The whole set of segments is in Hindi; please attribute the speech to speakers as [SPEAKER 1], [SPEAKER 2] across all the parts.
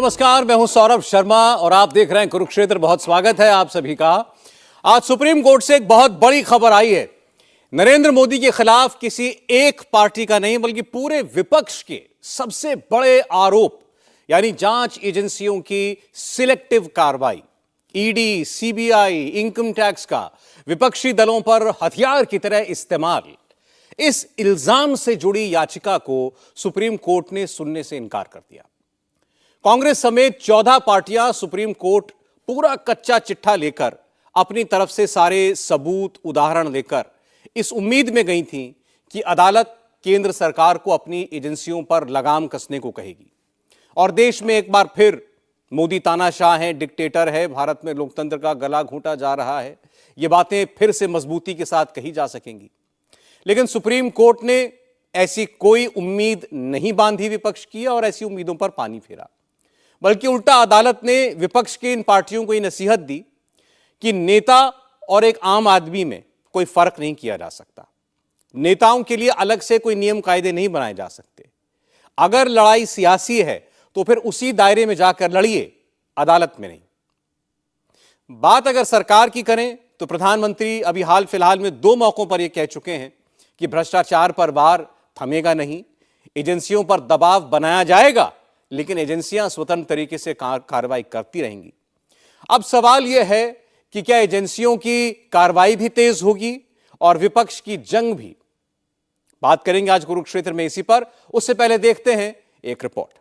[SPEAKER 1] नमस्कार, मैं हूं सौरभ शर्मा और आप देख रहे हैं कुरुक्षेत्र। बहुत स्वागत है आप सभी का। आज सुप्रीम कोर्ट से एक बहुत बड़ी खबर आई है। नरेंद्र मोदी के खिलाफ किसी एक पार्टी का नहीं बल्कि पूरे विपक्ष के सबसे बड़े आरोप यानी जांच एजेंसियों की सिलेक्टिव कार्रवाई, ईडी, सीबीआई, इनकम टैक्स का विपक्षी दलों पर हथियार की तरह इस्तेमाल, इस इल्जाम से जुड़ी याचिका को सुप्रीम कोर्ट ने सुनने से इनकार कर दिया। कांग्रेस समेत 14 पार्टियां सुप्रीम कोर्ट पूरा कच्चा चिट्ठा लेकर अपनी तरफ से सारे सबूत, उदाहरण लेकर इस उम्मीद में गई थीं कि अदालत केंद्र सरकार को अपनी एजेंसियों पर लगाम कसने को कहेगी और देश में एक बार फिर मोदी तानाशाह है, डिक्टेटर है, भारत में लोकतंत्र का गला घोंटा जा रहा है, ये बातें फिर से मजबूती के साथ कही जा सकेंगी। लेकिन सुप्रीम कोर्ट ने ऐसी कोई उम्मीद नहीं बांधी विपक्ष की और ऐसी उम्मीदों पर पानी फेरा, बल्कि उल्टा अदालत ने विपक्ष की इन पार्टियों को यह नसीहत दी कि नेता और एक आम आदमी में कोई फर्क नहीं किया जा सकता। नेताओं के लिए अलग से कोई नियम कायदे नहीं बनाए जा सकते। अगर लड़ाई सियासी है तो फिर उसी दायरे में जाकर लड़िए, अदालत में नहीं। बात अगर सरकार की करें तो प्रधानमंत्री अभी हाल फिलहाल में 2 मौकों पर यह कह चुके हैं कि भ्रष्टाचार पर वार थमेगा नहीं, एजेंसियों पर दबाव बनाया जाएगा लेकिन एजेंसियां स्वतंत्र तरीके से कार्रवाई करती रहेंगी। अब सवाल यह है कि क्या एजेंसियों की कार्रवाई भी तेज होगी और विपक्ष की जंग भी? बात करेंगे आज कुरुक्षेत्र में इसी पर। उससे पहले देखते हैं एक रिपोर्ट।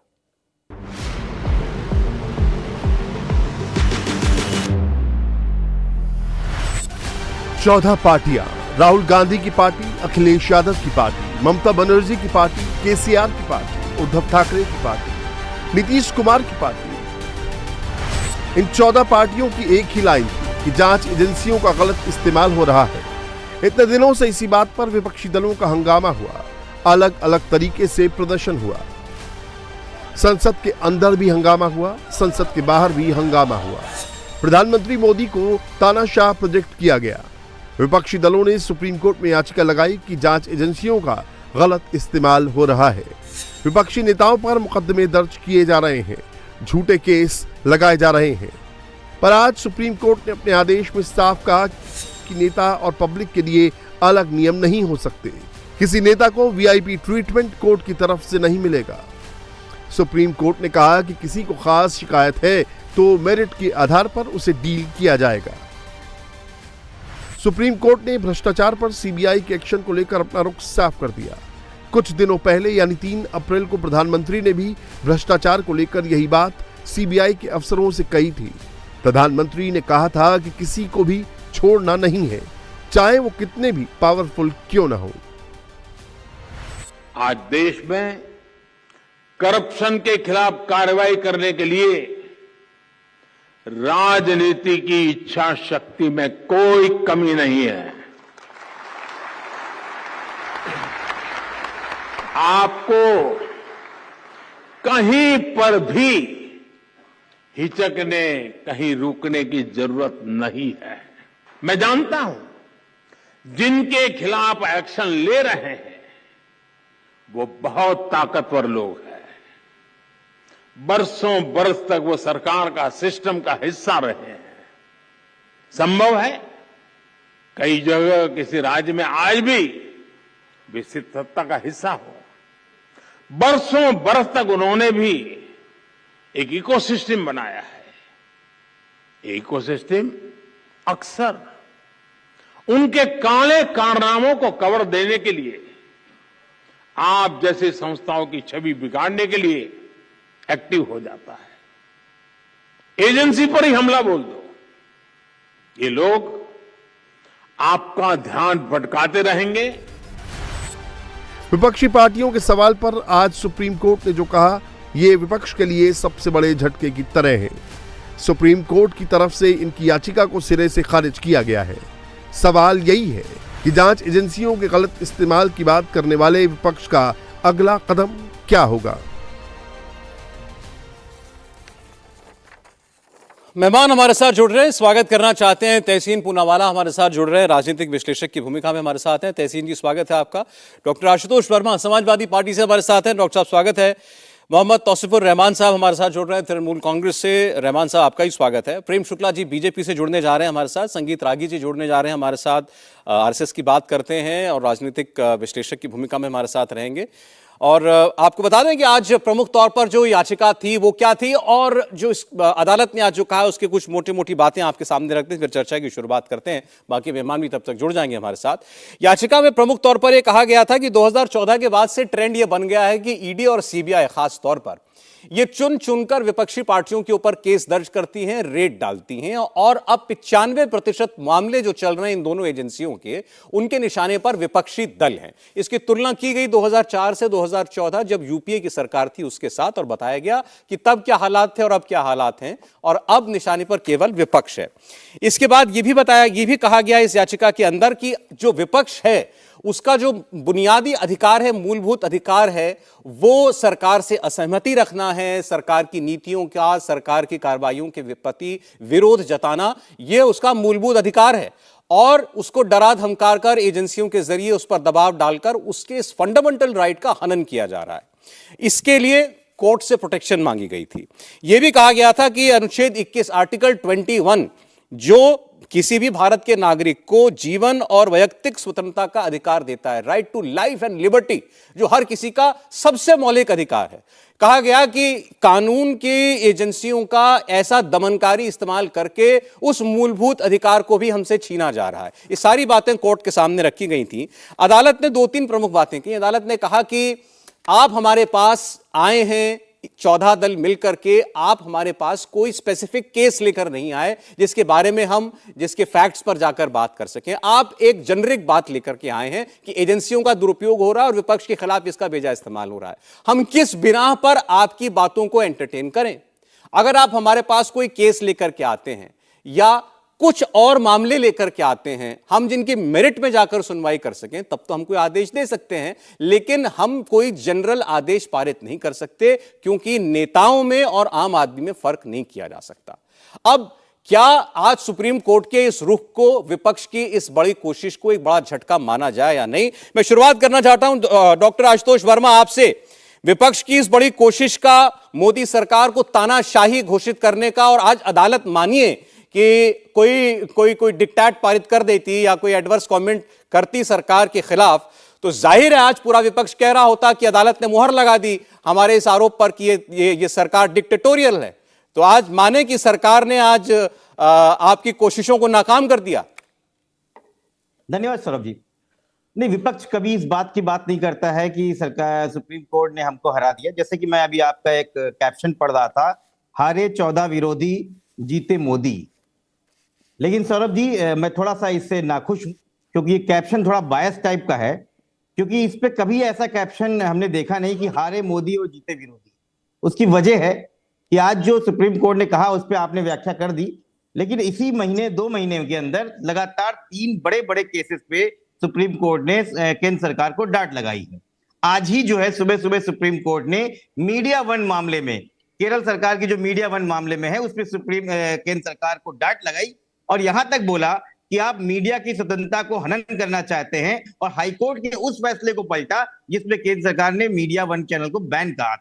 [SPEAKER 2] चौदह पार्टियां, राहुल गांधी की पार्टी, अखिलेश यादव की पार्टी, ममता बनर्जी की पार्टी, केसीआर की पार्टी, उद्धव ठाकरे की पार्टी, नीतीश कुमार की पार्टी। इन 14 पार्टियों की एक ही लाइन थी कि जांच एजेंसियों का गलत इस्तेमाल हो रहा है। इतने दिनों से इसी बात पर विपक्षी दलों का हंगामा हुआ, अलग अलग तरीके से प्रदर्शन हुआ। संसद के अंदर भी हंगामा हुआ, संसद के बाहर भी हंगामा हुआ। प्रधानमंत्री मोदी को तानाशाह प्रोजेक्ट किया गया। विपक्षी दलों ने सुप्रीम कोर्ट में याचिका लगाई कि जांच एजेंसियों का गलत इस्तेमाल हो रहा है। विपक्षी नेताओं पर मुकदमे दर्ज किए जा रहे हैं, झूठे केस लगाए जा रहे हैं। पर आज सुप्रीम कोर्ट ने अपने आदेश में साफ कहा कि नेता और पब्लिक के लिए अलग नियम नहीं हो सकते। किसी नेता को वीआईपी ट्रीटमेंट कोर्ट की तरफ से नहीं मिलेगा। सुप्रीम कोर्ट ने कहा कि किसी को खास शिकायत है तो मेरिट के आधार पर उसे डील किया जाएगा। सुप्रीम कोर्ट ने भ्रष्टाचार पर सीबीआई के एक्शन को लेकर अपना रुख साफ कर दिया। कुछ दिनों पहले यानी 3 अप्रैल को प्रधानमंत्री ने भी भ्रष्टाचार को लेकर यही बात सीबीआई के अफसरों से कही थी। प्रधानमंत्री ने कहा था कि किसी को भी छोड़ना नहीं है, चाहे वो कितने भी पावरफुल क्यों ना हो।
[SPEAKER 3] आज देश में करप्शन के खिलाफ कार्रवाई करने के लिए राजनीति की इच्छा शक्ति में कोई कमी नहीं है। आपको कहीं पर भी हिचकने, कहीं रुकने की जरूरत नहीं है। मैं जानता हूं जिनके खिलाफ एक्शन ले रहे हैं वो बहुत ताकतवर लोग हैं। बरसों बरस तक वो सरकार का, सिस्टम का हिस्सा रहे हैं। संभव है कई जगह किसी राज्य में आज भी विस्तृत सत्ता का हिस्सा हो। बरसों बरस तक उन्होंने भी एक इकोसिस्टम बनाया है। इकोसिस्टम अक्सर उनके काले कारनामों को कवर देने के लिए, आप जैसे संस्थाओं की छवि बिगाड़ने के लिए एक्टिव हो जाता है। एजेंसी पर ही हमला बोल दो, ये लोग आपका ध्यान भटकाते रहेंगे।
[SPEAKER 2] विपक्षी पार्टियों के सवाल पर आज सुप्रीम कोर्ट ने जो कहा, ये विपक्ष के लिए सबसे बड़े झटके की तरह है। सुप्रीम कोर्ट की तरफ से इनकी याचिका को सिरे से खारिज किया गया है। सवाल यही है कि जांच एजेंसियों के गलत इस्तेमाल की बात करने वाले विपक्ष का अगला कदम क्या होगा।
[SPEAKER 1] मेहमान हमारे साथ जुड़ रहे हैं, स्वागत करना चाहते हैं तहसीन पूनावाला हमारे साथ जुड़ रहे हैं, राजनीतिक विश्लेषक की भूमिका में हमारे साथ हैं। तहसीन जी स्वागत है आपका। डॉक्टर आशुतोष वर्मा समाजवादी पार्टी से हमारे साथ हैं। डॉक्टर साहब स्वागत है। मोहम्मद तौसीफुर रहमान साहब हमारे साथ जुड़ रहे हैं तृणमूल कांग्रेस से। रहमान साहब, आपका ही स्वागत है। प्रेम शुक्ला जी बीजेपी से जुड़ने जा रहे हैं हमारे साथ, संगीत रागी जी जुड़ने जा रहे हैं हमारे साथ, आरएसएस की बात करते हैं और राजनीतिक विश्लेषक की भूमिका में हमारे साथ रहेंगे। और आपको बता दें कि आज प्रमुख तौर पर जो याचिका थी वो क्या थी और जो इस अदालत ने आज जो कहा उसकी कुछ मोटी मोटी बातें आपके सामने रखते हैं, फिर चर्चा की शुरुआत करते हैं। बाकी मेहमान भी तब तक जुड़ जाएंगे हमारे साथ। याचिका में प्रमुख तौर पर यह कहा गया था कि 2014 के बाद से ट्रेंड ये बन गया है कि ईडी और सीबीआई खास तौर पर ये चुन चुनकर विपक्षी पार्टियों के ऊपर केस दर्ज करती हैं, रेड डालती हैं और अब 95% मामले जो चल रहे हैं इन दोनों एजेंसियों के, उनके निशाने पर विपक्षी दल हैं। इसकी तुलना की गई 2004 से 2014 जब यूपीए की सरकार थी उसके साथ और बताया गया कि तब क्या हालात थे और अब क्या हालात हैं और अब निशाने पर केवल विपक्ष है। इसके बाद यह भी कहा गया इस याचिका के अंदर कि जो विपक्ष है उसका जो बुनियादी अधिकार है, मूलभूत अधिकार है, वो सरकार से असहमति रखना है, सरकार की नीतियों का, सरकार की कार्रवाइयों के प्रति विरोध जताना, यह उसका मूलभूत अधिकार है और उसको डरा धमका कर एजेंसियों के जरिए उस पर दबाव डालकर उसके इस फंडामेंटल राइट का हनन किया जा रहा है। इसके लिए कोर्ट से प्रोटेक्शन मांगी गई थी। यह भी कहा गया था कि अनुच्छेद 21 आर्टिकल 21 जो किसी भी भारत के नागरिक को जीवन और वैयक्तिक स्वतंत्रता का अधिकार देता है, right to life and liberty, जो हर किसी का सबसे मौलिक अधिकार है, कहा गया कि कानून की एजेंसियों का ऐसा दमनकारी इस्तेमाल करके उस मूलभूत अधिकार को भी हमसे छीना जा रहा है। ये सारी बातें कोर्ट के सामने रखी गई थी। अदालत ने 2-3 प्रमुख बातें की। अदालत ने कहा कि आप हमारे पास आए हैं 14 दल मिलकर के, आप हमारे पास कोई स्पेसिफिक केस लेकर नहीं आए जिसके बारे में हम जिसके फैक्ट्स पर जाकर बात कर सकें। आप एक जेनरिक बात लेकर के आए हैं कि एजेंसियों का दुरुपयोग हो रहा है और विपक्ष के खिलाफ इसका बेजा इस्तेमाल हो रहा है। हम किस बिना पर आपकी बातों को एंटरटेन करें? अगर आप हमारे पास कोई केस लेकर के आते हैं या कुछ और मामले लेकर के आते हैं, हम जिनकी मेरिट में जाकर सुनवाई कर सकें, तब तो हम कोई आदेश दे सकते हैं, लेकिन हम कोई जनरल आदेश पारित नहीं कर सकते क्योंकि नेताओं में और आम आदमी में फर्क नहीं किया जा सकता। अब क्या आज सुप्रीम कोर्ट के इस रुख को, विपक्ष की इस बड़ी कोशिश को एक बड़ा झटका माना जाए या नहीं? मैं शुरुआत करना चाहता हूं डॉक्टर आशुतोष वर्मा आपसे। विपक्ष की इस बड़ी कोशिश का, मोदी सरकार को तानाशाही घोषित करने का, और आज अदालत मानिए कि कोई डिक्टेट पारित कर देती या कोई एडवर्स कमेंट करती सरकार के खिलाफ, तो जाहिर है आज पूरा विपक्ष कह रहा होता कि अदालत ने मुहर लगा दी हमारे इस आरोप पर कि ये सरकार डिक्टेटोरियल है। तो आज माने कि सरकार ने आज आपकी कोशिशों को नाकाम कर दिया।
[SPEAKER 4] धन्यवाद सौरभ जी। नहीं, विपक्ष कभी इस बात की बात नहीं करता है कि सरकार, सुप्रीम कोर्ट ने हमको हरा दिया। जैसे कि मैं अभी आपका एक कैप्शन पढ़ रहा था, हारे 14 विरोधी, जीते मोदी। लेकिन सौरभ जी, मैं थोड़ा सा इससे नाखुश हूं क्योंकि ये कैप्शन थोड़ा बायस टाइप का है, क्योंकि इस पे कभी ऐसा कैप्शन हमने देखा नहीं कि हारे मोदी और जीते विरोधी। उसकी वजह है कि आज जो सुप्रीम कोर्ट ने कहा उस पर आपने व्याख्या कर दी, लेकिन इसी महीने 2 महीने के अंदर लगातार 3 बड़े बड़े केसेस पे सुप्रीम कोर्ट ने केंद्र सरकार को डांट लगाई है। आज ही जो है सुबह सुबह सुप्रीम कोर्ट ने मीडिया वन मामले में, केरल सरकार की जो मीडिया वन मामले में है, उसमें केंद्र सरकार को डांट लगाई और यहां तक बोला कि आप मीडिया की स्वतंत्रता को हनन करना चाहते हैं, और हाईकोर्ट के उस फैसले को पलटा जिसमें केंद्र सरकार ने मीडिया वन चैनल को बैन कहा।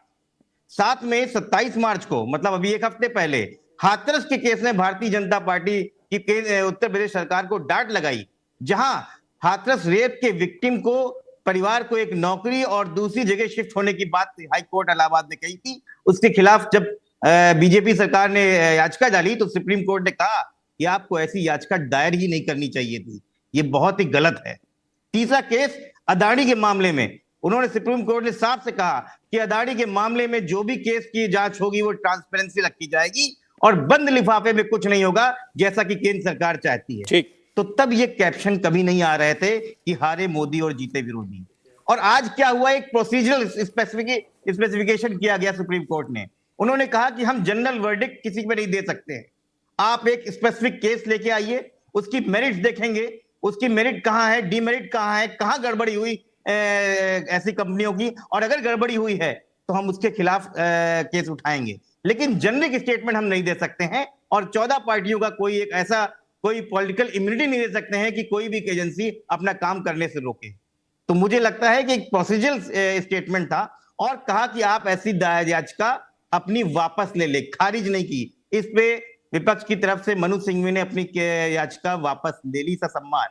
[SPEAKER 4] साथ में 27 मार्च को, मतलब अभी 1 हफ्ते पहले, हाथरस के केस में भारतीय जनता पार्टी की उत्तर प्रदेश सरकार को डांट लगाई, जहां हाथरस रेप के विक्टिम को, परिवार को एक नौकरी और दूसरी जगह शिफ्ट होने की बात हाईकोर्ट इलाहाबाद ने कही थी। उसके खिलाफ जब बीजेपी सरकार ने याचिका डाली तो सुप्रीम कोर्ट ने कहा कि आपको ऐसी याचिका दायर ही नहीं करनी चाहिए थी, ये बहुत ही गलत है। तीसरा केस अदानी के मामले में, उन्होंने, सुप्रीम कोर्ट ने साफ से कहा कि अदानी के मामले में जो भी केस की जांच होगी वो ट्रांसपेरेंसी रखी जाएगी और बंद लिफाफे में कुछ नहीं होगा, जैसा कि केंद्र सरकार चाहती है।
[SPEAKER 1] ठीक।
[SPEAKER 4] तो तब ये कैप्शन कभी नहीं आ रहे थे कि हारे मोदी और जीते विरोधी। और आज क्या हुआ, एक प्रोसीजरल स्पेसिफिकेशन किया गया सुप्रीम कोर्ट ने। उन्होंने कहा कि हम जनरल वर्डिक्ट किसी पे नहीं दे सकते हैं, आप एक स्पेसिफिक केस लेके आइए, उसकी मेरिट देखेंगे, उसकी मेरिट कहां है, डीमेरिट कहां है, कहां गड़बड़ी हुई ऐसी कंपनियों की, और अगर गड़बड़ी हुई है तो हम उसके खिलाफ केस उठाएंगे। लेकिन जेनरिक स्टेटमेंट हम नहीं दे सकते हैं, और 14 पार्टियों का कोई एक ऐसा कोई पॉलिटिकल इम्यूनिटी नहीं दे सकते हैं कि कोई भी एजेंसी अपना काम करने से रोके। तो मुझे लगता है कि एक प्रोसीजरल स्टेटमेंट था, और कहा कि आप ऐसी याचिका अपनी वापस ले, खारिज नहीं की। इस पे विपक्ष की तरफ से मनु सिंघवी ने अपनी याचिका वापस ले ली ससम्मान।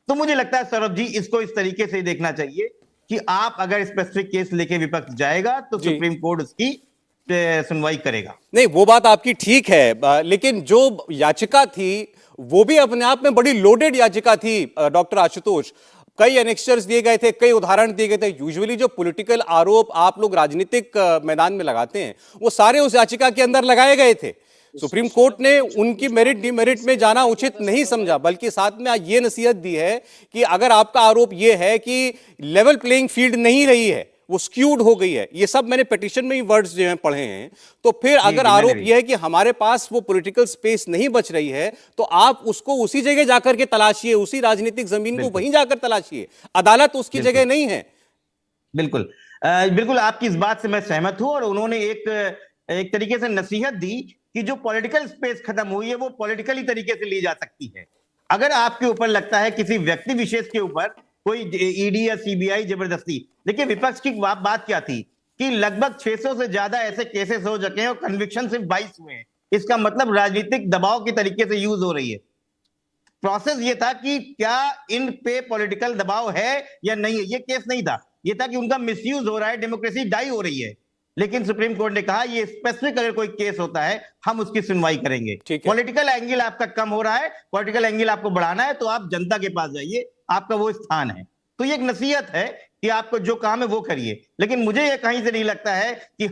[SPEAKER 4] तो मुझे लगता है सौरभ जी, इसको इस तरीके से देखना चाहिए कि आप अगर स्पेसिफिक केस लेके विपक्ष जाएगा तो सुप्रीम कोर्ट उसकी सुनवाई करेगा।
[SPEAKER 1] नहीं, वो बात आपकी ठीक है, लेकिन जो याचिका थी वो भी अपने आप में बड़ी लोडेड याचिका थी डॉक्टर आशुतोष। कई एनेक्स्चर्स दिए गए थे, कई उदाहरण दिए गए थे। यूजुअली जो पॉलिटिकल आरोप आप लोग राजनीतिक मैदान में लगाते हैं वो सारे उस याचिका के अंदर लगाए गए थे। सुप्रीम कोर्ट ने उनकी मेरिट डिमेरिट में जाना उचित नहीं समझा, बल्कि साथ में आज ये नसीहत दी है कि अगर आपका आरोप ये है कि लेवल प्लेइंग फील्ड नहीं रही है, वो स्क्यूड हो गई है, ये सब मैंने पिटीशन में ही वर्ड्स जो हैं पढ़े हैं, तो फिर अगर आरोप यह है कि हमारे पास वो पॉलिटिकल स्पेस नहीं बच रही है तो आप उसको उसी जगह जाकर के तलाशिए, उसी राजनीतिक जमीन को वहीं जाकर तलाशिए। अदालत उसकी जगह नहीं है।
[SPEAKER 4] बिल्कुल बिल्कुल आपकी इस बात से मैं सहमत हूं। और उन्होंने एक तरीके से नसीहत दी कि जो पॉलिटिकल स्पेस खत्म हुई है वो पॉलिटिकली तरीके से ली जा सकती है। अगर आपके ऊपर लगता है किसी व्यक्ति विशेष के ऊपर कोई ईडी या सीबीआई जबरदस्ती, देखिए विपक्ष की बात क्या थी कि लगभग 600 से ज्यादा ऐसे केसेस हो चुके हैं और कन्विक्शन सिर्फ 22 हुए हैं। इसका मतलब राजनीतिक दबाव के तरीके से यूज हो रही है। प्रोसेस ये था कि क्या इन पे पॉलिटिकल दबाव है या नहीं है, ये केस नहीं था। ये था कि उनका मिसयूज हो रहा है, डेमोक्रेसी डाई हो रही है। लेकिन सुप्रीम कोर्ट ने कहा ये स्पेसिफिक अगर कोई केस होता है हम उसकी सुनवाई करेंगे। पॉलिटिकल एंगल आपका कम हो रहा है, पॉलिटिकल एंगल आपको बढ़ाना है तो आप जनता के पास जाइए, आपका वो स्थान है। तो ये एक नसीहत है कि आपको जो काम है वो करिए। लेकिन मुझे ये कहीं से नहीं लगता है कि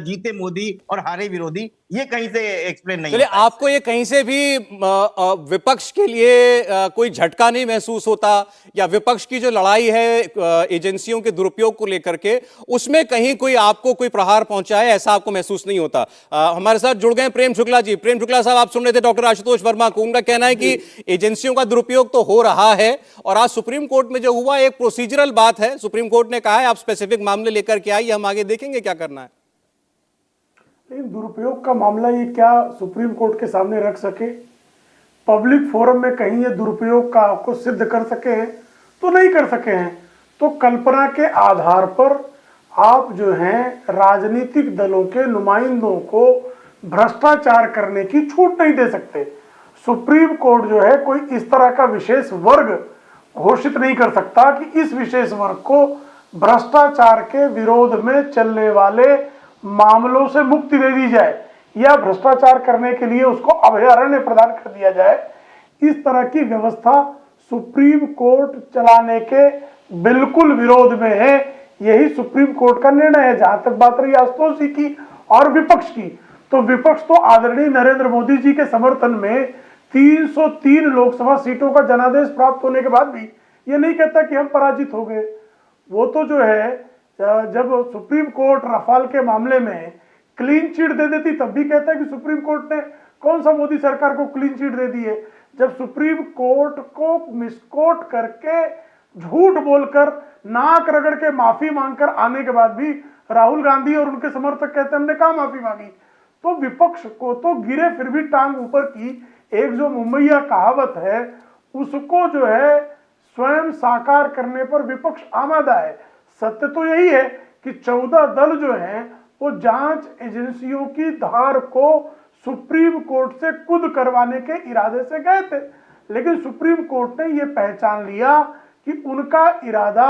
[SPEAKER 4] जीते मोदी और हारे विरोधी, ये कहीं से एक्सप्लेन नहीं
[SPEAKER 1] चलिए,
[SPEAKER 4] होता है।
[SPEAKER 1] आपको ये कहीं से भी विपक्ष के लिए कोई झटका नहीं महसूस होता, या विपक्ष की जो लड़ाई है एजेंसियों के दुरुपयोग को लेकर के, उसमें कहीं कोई आपको कोई प्रहार पहुंचा है, ऐसा आपको महसूस नहीं होता? हमारे साथ जुड़ गए प्रेम शुक्ला जी। प्रेम शुक्ला साहब, आप सुन रहे थे डॉक्टर आशुतोष वर्मा को। उनका कहना है कि एजेंसियों का दुरुपयोग तो हो रहा है, और आज सुप्रीम कोर्ट में जो हुआ एक प्रोसीजरल बात है। सुप्रीम कोर्ट ने कहा है आप स्पेसिफिक मामले लेकर के आइए, हम आगे देखेंगे क्या करना है।
[SPEAKER 5] लेकिन दुरुपयोग का मामला ये क्या सुप्रीम कोर्ट के सामने रख सके, पब्लिक फोरम में कहीं ये दुरुपयोग का आपको सिद्ध कर सके हैं? तो नहीं कर सके हैं। तो कल्पना के आधार पर आप जो हैं राजनीतिक दलों के नुमाइंदों को भ्रष्टाचार करने की छूट नहीं दे सकते। सुप्रीम कोर्ट जो है कोई इस तरह का विशेष वर्ग घोषित नहीं कर सकता कि इस विशेष वर्ग को भ्रष्टाचार के विरोध में चलने वाले मामलों से मुक्ति दे दी जाए या भ्रष्टाचार करने के लिए उसको अभयारण्य प्रदान कर दिया जाए। इस तरह की व्यवस्था सुप्रीम कोर्ट चलाने के बिल्कुल विरोध में है। यही सुप्रीम कोर्ट का निर्णय है। जहां तक बात रही आशुतोष जी की और विपक्ष की, तो विपक्ष तो आदरणीय नरेंद्र मोदी जी के समर्थन में 303 लोकसभा सीटों का जनादेश प्राप्त होने के बाद भी ये नहीं कहता कि हम पराजित हो गए। वो तो जो है जब सुप्रीम कोर्ट रफाल के मामले में क्लीन चिट दे देती तब भी कहता है कि सुप्रीम कोर्ट ने कौन सा मोदी सरकार को क्लीन चिट दे दी है। जब सुप्रीम कोर्ट को मिसकोट करके झूठ बोलकर नाक रगड़ के माफी मांगकर आने के बाद भी राहुल गांधी और उनके समर्थक कहते हैं हमने कहा माफी मांगी, तो विपक्ष को तो गिरे फिर भी टांग ऊपर की एक जो मुंबईया कहावत है उसको जो है स्वयं साकार करने पर विपक्ष आमादा है। सत्य तो यही है कि 14 दल जो हैं वो जांच एजेंसियों की धार को सुप्रीम कोर्ट से खुद करवाने के इरादे से गए थे, लेकिन सुप्रीम कोर्ट ने ये पहचान लिया कि उनका इरादा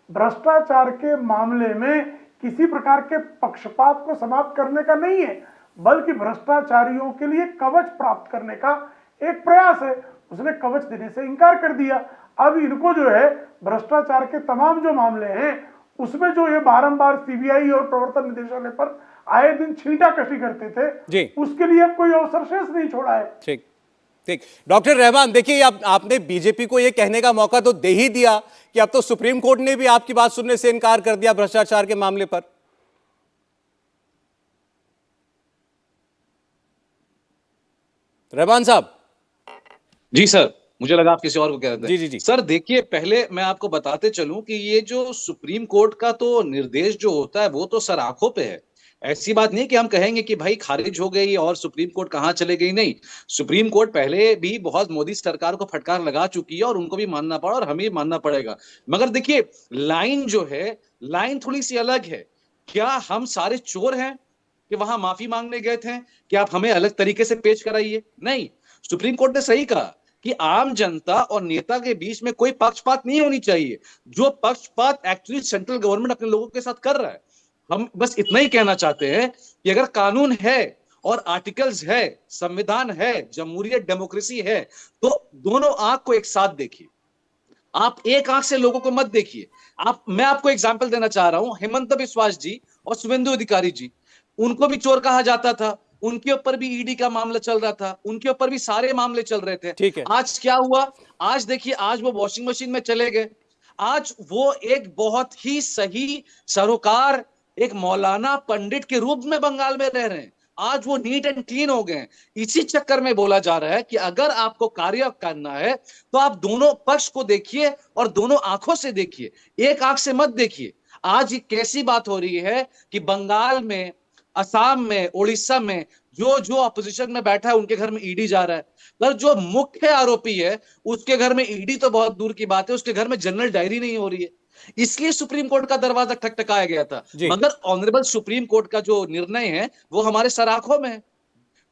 [SPEAKER 5] भ्रष्टाचार के मामले में किसी प्रकार के पक्षपात को समाप्त करने का नहीं है, बल्कि भ्रष्टाचारियों के लिए कवच प्राप्त करने का एक प्रयास है। उसने कवच देने से इनकार कर दिया। अब इनको जो है भ्रष्टाचार के तमाम जो मामले हैं उसमें जो ये बारंबार सीबीआई और प्रवर्तन निदेशालय पर आए दिन छींटाकशी करते थे, उसके लिए अब कोई अवसर शेष नहीं छोड़ा है।
[SPEAKER 1] ठीक ठीक। डॉक्टर रहमान, देखिए आपने बीजेपी को यह कहने का मौका तो दे ही दिया कि अब तो सुप्रीम कोर्ट ने भी आपकी बात सुनने से इनकार कर दिया भ्रष्टाचार के मामले पर। रहमान साहब।
[SPEAKER 6] जी सर, मुझे लगा आप किसी और को कह रहे थे।
[SPEAKER 1] जी।
[SPEAKER 6] सर देखिए, पहले मैं आपको बताते चलूं कि ये जो सुप्रीम कोर्ट का तो निर्देश जो होता है वो तो सर आंखों पे है। ऐसी बात नहीं कि हम कहेंगे कि भाई खारिज हो गई और सुप्रीम कोर्ट कहां चले गई। नहीं, सुप्रीम कोर्ट पहले भी बहुत मोदी सरकार को फटकार लगा चुकी है और उनको भी मानना पड़ा और हमें भी मानना पड़ेगा। मगर देखिए लाइन जो है, लाइन थोड़ी सी अलग है। क्या हम सारे चोर हैं कि वहां माफी मांगने गए थे कि आप हमें अलग तरीके से पेश कराइए? नहीं, सुप्रीम कोर्ट ने सही कहा कि आम जनता और नेता के बीच में कोई पक्षपात नहीं होनी चाहिए। जो पक्षपात एक्चुअली सेंट्रल गवर्नमेंट अपने लोगों के साथ कर रहा है। हम बस इतना ही कहना चाहते हैं कि अगर कानून है और आर्टिकल्स है, संविधान है, जमहूरियत डेमोक्रेसी है, तो दोनों आंख को एक साथ देखिए। आप एक आंख से लोगों को मत देखिए। मैं आपको एग्जांपल देना चाह रहा हूं, हेमंत बिस्वास जी और शुभेंदु अधिकारी जी, उनको भी चोर कहा जाता था, उनके ऊपर भी ईडी का मामला चल रहा था, उनके ऊपर भी सारे मामले चल रहे थे।
[SPEAKER 1] ठीक है।
[SPEAKER 6] आज क्या हुआ? आज देखिए, आज वो वॉशिंग मशीन में चले गए। आज वो एक बहुत ही सही सरोकार, एक मौलाना पंडित के रूप में बंगाल में रह रहे हैं। आज वो नीट एंड क्लीन हो गए हैं। इसी चक्कर में बोला जा रहा है कि अगर आपको कार्य करना है तो आप दोनों पक्ष को देखिए और दोनों आंखों से देखिए, एक आंख से मत देखिए। आज ये कैसी बात हो रही है कि बंगाल में, असम में, उड़ीसा में जो जो अपोजिशन में बैठा है उनके घर में ईडी जा रहा है, पर जो मुख्य आरोपी है उसके घर में ईडी तो बहुत दूर की बात है, उसके घर में जनरल डायरी नहीं हो रही है। इसलिए सुप्रीम कोर्ट का दरवाजा ठकठकाया गया था।
[SPEAKER 1] जी।
[SPEAKER 6] मगर ऑनरेबल सुप्रीम कोर्ट का जो निर्णय है वो हमारे सर आंखों में है।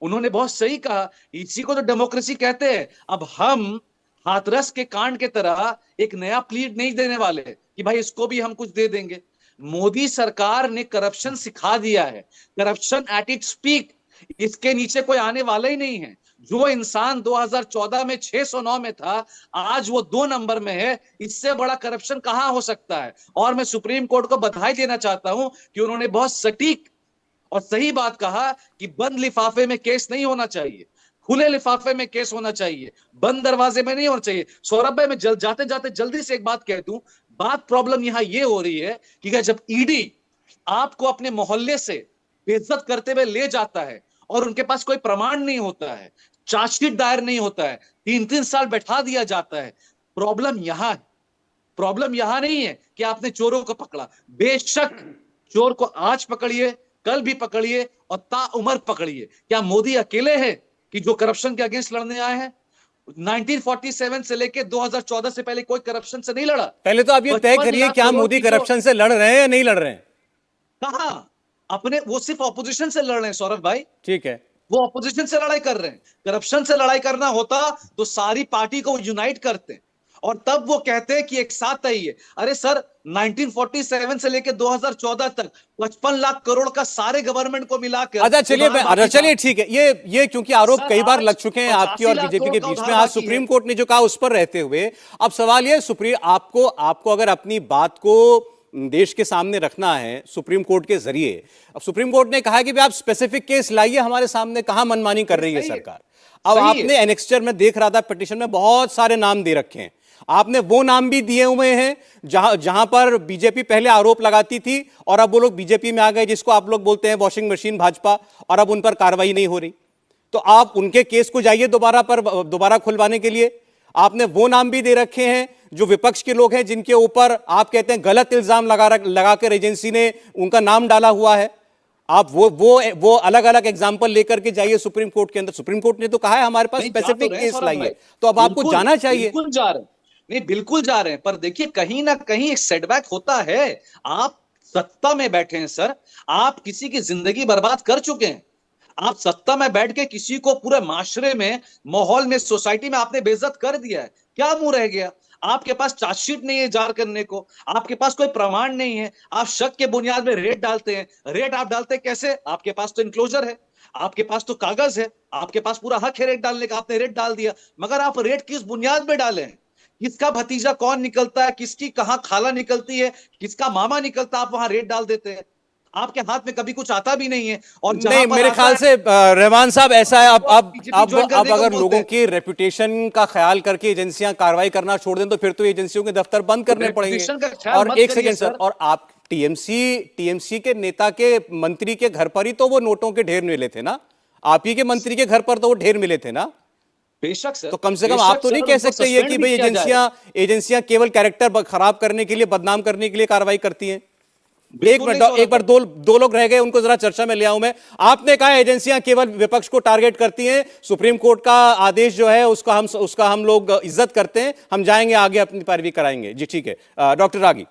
[SPEAKER 6] उन्होंने बहुत सही कहा, इसी को तो डेमोक्रेसी कहते हैं। अब हम हाथरस के कांड के तरह एक नया प्लीड नहीं देने वाले कि भाई इसको भी हम कुछ दे देंगे। मोदी सरकार ने करप्शन सिखा दिया है, करप्शन एट इट्स पीक। इसके नीचे कोई आने वाला ही नहीं है। जो इंसान 2014 में 609 में था, आज वो 2 नंबर में है। इससे बड़ा करप्शन कहां हो सकता है? और मैं सुप्रीम कोर्ट को बधाई देना चाहता हूं कि उन्होंने बहुत सटीक और सही बात कहा कि बंद लिफाफे में केस नहीं होना चाहिए, खुले लिफाफे में केस होना चाहिए, बंद दरवाजे में नहीं होना चाहिए। सौरभ भाई, मैं जाते जाते जल्दी से एक बात कह दूं। बात प्रॉब्लम यहां ये हो रही है कि जब ईडी आपको अपने मोहल्ले से बेइज्जत करते हुए ले जाता है और उनके पास कोई प्रमाण नहीं होता है, चार्जशीट दायर नहीं होता है, 3-3 साल बैठा दिया जाता है। प्रॉब्लम यहां है। प्रॉब्लम यहां नहीं है कि आपने चोरों को पकड़ा। बेशक चोर को आज पकड़िए, कल भी पकड़िए और ताउम्र पकड़िए। क्या मोदी अकेले हैं कि जो करप्शन के अगेंस्ट लड़ने आए हैं? 1947 से लेके 2014 से पहले कोई करप्शन से नहीं लड़ा।
[SPEAKER 1] पहले तो आप ये तय
[SPEAKER 6] 55
[SPEAKER 1] करिए,
[SPEAKER 6] लाख
[SPEAKER 1] क्या
[SPEAKER 6] करोड़
[SPEAKER 1] मोदी
[SPEAKER 6] की जो-
[SPEAKER 1] करप्शन से लड़ रहे हैं या नहीं लड़ रहे हैं?
[SPEAKER 6] कहा अपने, वो सिर्फ ऑपोजिशन से लड़ रहे हैं सौरभ भाई।
[SPEAKER 1] ठीक है।
[SPEAKER 6] वो ऑपोजिशन से लड़ाई कर रहे हैं। करप्शन से लड़ाई करना होता तो सारी पार्टी को यूनाइट करते और तब वो कहते हैं कि एक साथ आइए। अरे सर, 1947 से लेकर 2014 तक 55 लाख करोड़ का सारे गवर्नमेंट को मिलाकर
[SPEAKER 1] अच्छा चलिए, अच्छा चलिए, ठीक है। ये क्योंकि आरोप
[SPEAKER 6] सर,
[SPEAKER 1] कई बार
[SPEAKER 6] आज
[SPEAKER 1] लग चुके हैं आपकी और
[SPEAKER 6] 85 लाख
[SPEAKER 1] बीजेपी के
[SPEAKER 6] करोड़ का
[SPEAKER 1] बीच में।
[SPEAKER 6] उधार
[SPEAKER 1] आज
[SPEAKER 6] बाकी
[SPEAKER 1] सुप्रीम
[SPEAKER 6] है।
[SPEAKER 1] कोर्ट ने जो कहा उस पर रहते हुए अब सवाल ये, आपको अगर अपनी बात को देश के सामने रखना है सुप्रीम कोर्ट के जरिए, अब सुप्रीम कोर्ट ने कहा है कि भाई आप स्पेसिफिक केस लाइए हमारे सामने, कहां मनमानी कर रही है
[SPEAKER 6] सही है।
[SPEAKER 1] सरकार। अब
[SPEAKER 6] सही है।
[SPEAKER 1] आपने एनेक्स्चर में देख रहा था, पिटीशन में बहुत सारे नाम दे रखे हैं। आपने वो नाम भी दिए हुए हैं जहां पर बीजेपी पहले आरोप लगाती थी और अब वो लोग बीजेपी में आ गए, जिसको आप लोग बोलते हैं वॉशिंग मशीन भाजपा, और अब उन पर कार्रवाई नहीं हो रही। तो आप उनके केस को जाइए दोबारा खुलवाने के लिए। आपने वो नाम भी दे रखे हैं जो विपक्ष के लोग हैं, जिनके ऊपर आप कहते हैं गलत इल्जाम लगाकर एजेंसी ने उनका नाम डाला हुआ है। आप वो अलग अलग एग्जाम्पल लेकर के जाइए सुप्रीम कोर्ट के अंदर। सुप्रीम कोर्ट ने तो कहा है हमारे पास
[SPEAKER 6] नहीं, जा तो
[SPEAKER 1] स्पेसिफिक
[SPEAKER 6] रहे हैं
[SPEAKER 1] केस
[SPEAKER 6] सौरभ
[SPEAKER 1] लाइए,
[SPEAKER 6] भाई।
[SPEAKER 1] तो अब आपको
[SPEAKER 6] बिल्कुल,
[SPEAKER 1] जाना चाहिए।
[SPEAKER 6] बिल्कुल जा रहे हैं। नहीं, बिल्कुल जा रहे हैं, पर देखिए कहीं ना कहीं एक सेटबैक होता है। आप सत्ता में बैठे हैं सर, आप किसी की जिंदगी बर्बाद कर चुके हैं। आप सत्ता में बैठ के किसी को पूरे माशरे में, माहौल में, सोसाइटी में आपने बेइज्जत कर दिया है। क्या मुंह रह गया? आपके पास चार्जशीट नहीं है जार करने को, आपके पास कोई प्रमाण नहीं है, आप शक के बुनियाद में रेट डालते हैं। रेट आप डालते कैसे? आपके पास तो इंक्लोजर है, आपके पास तो कागज है, आपके पास पूरा हक है रेट डालने का, आपने रेट डाल दिया। मगर आप रेट किस बुनियाद में डाले हैं? किसका भतीजा कौन निकलता है, किसकी कहां खाला निकलती है, किसका मामा निकलता है, आप वहां रेट डाल देते हैं। आपके हाथ में कभी कुछ आता भी नहीं है। और
[SPEAKER 1] नहीं, मेरे ख्याल से रहमान साहब ऐसा है, अब अगर लोगों की रेपुटेशन का ख्याल करके एजेंसियां कार्रवाई करना छोड़ दें तो फिर तो एजेंसियों के दफ्तर बंद करने पड़ेंगे। और एक सेकंड सर, और आप टीएमसी के नेता के मंत्री के घर पर ही तो वो नोटों के ढेर मिले थे ना, आप ही के मंत्री के घर पर तो वो ढेर मिले थे ना।
[SPEAKER 6] बेशक सर,
[SPEAKER 1] तो कम से कम आप तो नहीं कह सकते ये कि भाई एजेंसियां केवल कैरेक्टर खराब करने के लिए, बदनाम करने के लिए कार्रवाई करती हैं। एक बार दो लोग रह गए, उनको जरा चर्चा में ले आऊं मैं। आपने कहा एजेंसियां केवल विपक्ष को टारगेट करती हैं, सुप्रीम कोर्ट का आदेश जो है उसका हम लोग इज्जत करते हैं, हम जाएंगे आगे अपनी पैरवी कराएंगे। जी ठीक है, डॉक्टर रागी।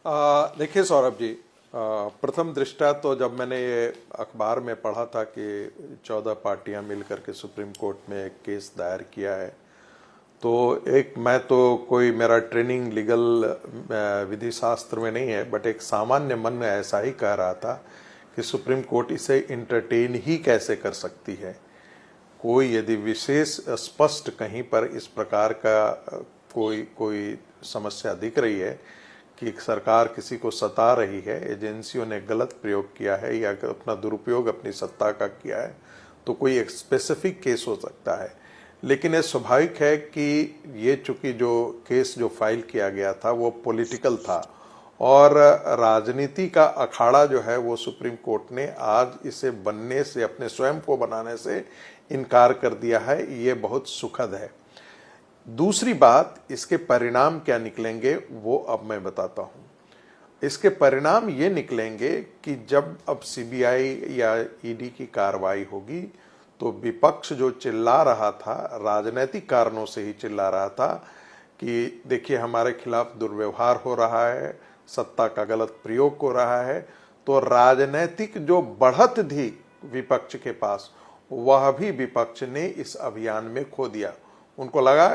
[SPEAKER 7] देखिए सौरभ जी, प्रथम दृष्टया तो जब मैंने ये अखबार में पढ़ा था कि 14 पार्टियां मिलकर के सुप्रीम कोर्ट में एक केस दायर किया है, तो मैं तो कोई मेरा ट्रेनिंग लीगल विधि शास्त्र में नहीं है, बट एक सामान्य मन में ऐसा ही कह रहा था कि सुप्रीम कोर्ट इसे इंटरटेन ही कैसे कर सकती है। कोई यदि विशेष स्पष्ट कहीं पर इस प्रकार का कोई समस्या दिख रही है कि सरकार किसी को सता रही है, एजेंसियों ने गलत प्रयोग किया है या अपना दुरुपयोग अपनी सत्ता का किया है, तो कोई एक स्पेसिफिक केस हो सकता है। लेकिन ये स्वाभाविक है कि ये चूंकि जो केस जो फाइल किया गया था वो पॉलिटिकल था और राजनीति का अखाड़ा जो है वो सुप्रीम कोर्ट ने आज इसे बनने से, अपने स्वयं को बनाने से इनकार कर दिया है। ये बहुत सुखद है। दूसरी बात, इसके परिणाम क्या निकलेंगे वो अब मैं बताता हूँ। इसके परिणाम ये निकलेंगे कि जब अब सीबीआई या ईडी की कार्रवाई होगी तो विपक्ष जो चिल्ला रहा था, राजनीतिक कारणों से ही चिल्ला रहा था कि देखिए हमारे खिलाफ दुर्व्यवहार हो रहा है, सत्ता का गलत प्रयोग हो रहा है, तो राजनीतिक जो बढ़त थी विपक्ष के पास, वह भी विपक्ष ने इस अभियान में खो दिया। उनको लगा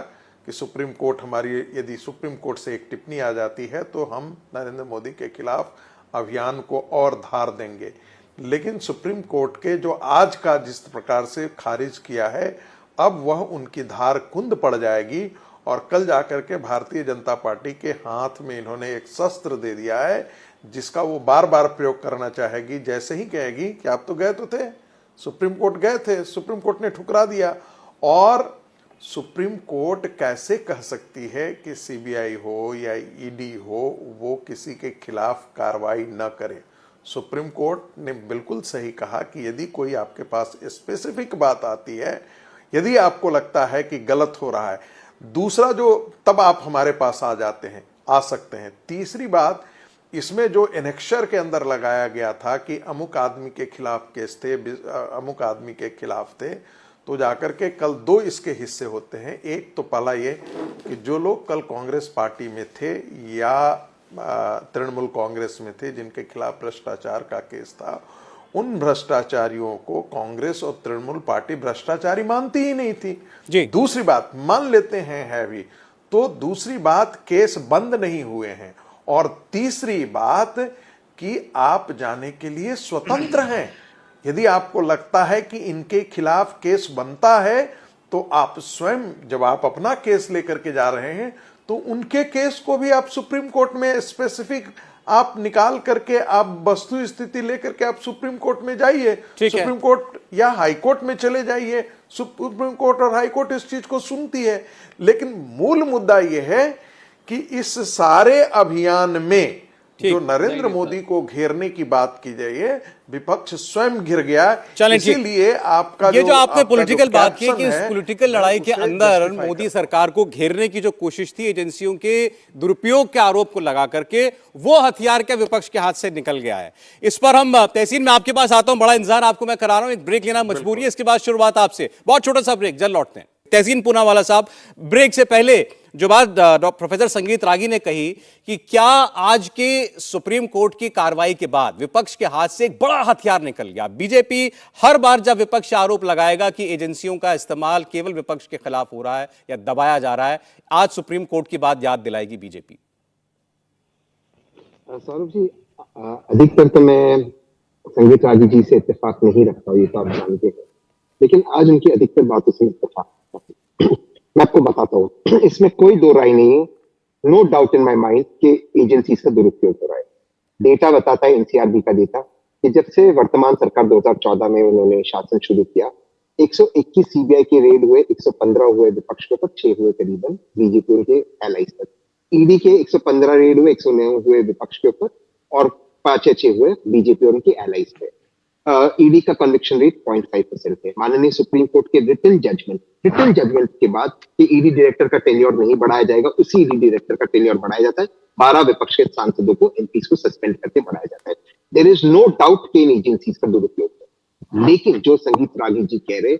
[SPEAKER 7] कि सुप्रीम कोर्ट हमारी, यदि सुप्रीम कोर्ट से एक टिप्पणी आ जाती है तो हम नरेंद्र मोदी के खिलाफ अभियान को और धार देंगे। लेकिन सुप्रीम कोर्ट के जो आज का जिस प्रकार से खारिज किया है, अब वह उनकी धार कुंद पड़ जाएगी और कल जाकर के भारतीय जनता पार्टी के हाथ में इन्होंने एक शस्त्र दे दिया है जिसका वो बार बार प्रयोग करना चाहेगी। जैसे ही कहेगी कि आप तो गए तो थे, सुप्रीम कोर्ट गए थे, सुप्रीम कोर्ट ने ठुकरा दिया। और सुप्रीम कोर्ट कैसे कह सकती है कि सीबीआई हो या ईडी हो वो किसी के खिलाफ कार्रवाई न करे। सुप्रीम कोर्ट ने बिल्कुल सही कहा कि यदि कोई आपके पास स्पेसिफिक बात आती है, यदि आपको लगता है कि गलत हो रहा है, दूसरा जो तब आप हमारे पास आ सकते हैं। तीसरी बात, इसमें जो एनेक्शर के अंदर लगाया गया था कि अमुक आदमी के खिलाफ केस थे, अमुक आदमी के खिलाफ थे, तो जाकर के कल दो इसके हिस्से होते हैं। एक तो पहला ये कि जो लोग कल कांग्रेस पार्टी में थे या तृणमूल कांग्रेस में थे जिनके खिलाफ भ्रष्टाचार का केस था, उन भ्रष्टाचारियों को कांग्रेस और तृणमूल पार्टी भ्रष्टाचारी मानती ही नहीं थी जी। दूसरी बात, मान लेते हैं है भी, तो दूसरी बात केस बंद नहीं हुए हैं, और तीसरी बात कि आप जाने के लिए स्वतंत्र हैं। यदि आपको लगता है कि इनके खिलाफ केस बनता है तो आप स्वयं, जब आप अपना केस लेकर के जा रहे हैं तो उनके केस को भी आप सुप्रीम कोर्ट में स्पेसिफिक आप निकाल करके आप वस्तु स्थिति लेकर के आप सुप्रीम कोर्ट में जाइए, सुप्रीम कोर्ट या हाई कोर्ट में चले जाइए। सुप्रीम कोर्ट और हाई कोर्ट इस चीज को सुनती है। लेकिन मूल मुद्दा यह है कि इस सारे अभियान में जो नरेंद्र मोदी को घेरने की बात की जाए, विपक्ष स्वयं घिर गया। इसीलिए आपका
[SPEAKER 1] ये जो आपने पॉलिटिकल बात की कि इस पॉलिटिकल लड़ाई के अंदर मोदी सरकार को घेरने की जो कोशिश थी, एजेंसियों के दुरुपयोग के आरोप को लगा करके, वो हथियार क्या विपक्ष के हाथ से निकल गया है। इस पर हम तहसीन में आपके पास आता हूं, बड़ा इंतजार आपको मैं करा रहा हूं, एक ब्रेक लेना मजबूरी है, इसके बाद शुरुआत आपसे, बहुत छोटा सा ब्रेक, जल्द लौटते हैं। तहसीन पूनावाला साहब, ब्रेक से पहले जो बात प्रोफेसर संगीत रागी ने कही कि क्या आज के सुप्रीम कोर्ट की कार्रवाई के बाद विपक्ष के हाथ से एक बड़ा हथियार निकल गया। बीजेपी हर बार जब विपक्ष आरोप लगाएगा कि एजेंसियों का इस्तेमाल केवल विपक्ष के खिलाफ हो रहा है या दबाया जा रहा है, आज सुप्रीम कोर्ट की बात याद दिलाएगी बीजेपी।
[SPEAKER 8] सौरभ जी, अधिकतर तो मैं संगीत रागी जी से इत्तेफाक नहीं रखता हूँ, ये तो आप जानते हैं, लेकिन आज उनकी अधिकतर बातों से इत्तेफाक मैं आपको बताता हूँ। इसमें कोई दो राय नहीं है, no doubt in my mind कि एजेंसीज का दुरुपयोग हो रहा है। डेटा बताता है, एनसीआरबी का डेटा, कि जब से वर्तमान सरकार 2014 में उन्होंने शासन शुरू किया, 121 सीबीआई के रेड हुए, 115 हुए विपक्ष के ऊपर, 6 हुए करीबन बीजेपी उनके एलाइज तक। ईडी के 115 रेड हुए, 109 हुए विपक्ष के ऊपर और 5 या 6 हुए बीजेपी और उनके एलाइज पे। ईडी का कन्विक्शन रेट 0.5% है। माननीय सुप्रीम कोर्ट के रिटन जजमेंट के बाद कि ईडी डायरेक्टर का टेन्योर नहीं बढ़ाया जाएगा, उसी ईडी डायरेक्टर का टेन्योर बढ़ाया जाता है। 12 विपक्ष के सांसदों को, एमपीज को सस्पेंड करके बढ़ाया जाता है। देयर इज नो डाउट कि इन एजेंसीज का दुरुपयोग है। लेकिन जो संगीत रागी जी कह रहे,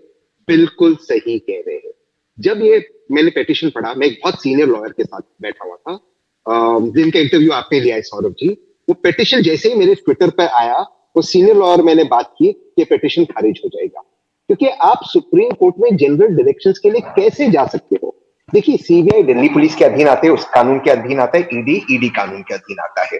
[SPEAKER 8] बिल्कुल सही कह रहे हैं। जब ये मैंने पिटीशन पढ़ा, मैं एक बहुत सीनियर लॉयर के साथ बैठा हुआ था, जिनका इंटरव्यू आपने लिया है सौरभ जी, वो पिटिशन जैसे ही मेरे ट्विटर पर आया, वो सीनियर लॉयर मैंने बात की कि पिटिशन खारिज हो जाएगा, क्योंकि आप सुप्रीम कोर्ट में जनरल डायरेक्शंस के लिए कैसे जा सकते हो? देखिए, सीबीआई दिल्ली पुलिस के अधीन आते हैं, उस कानून के अधीन आता है, ईडी कानून के अधीन आता है।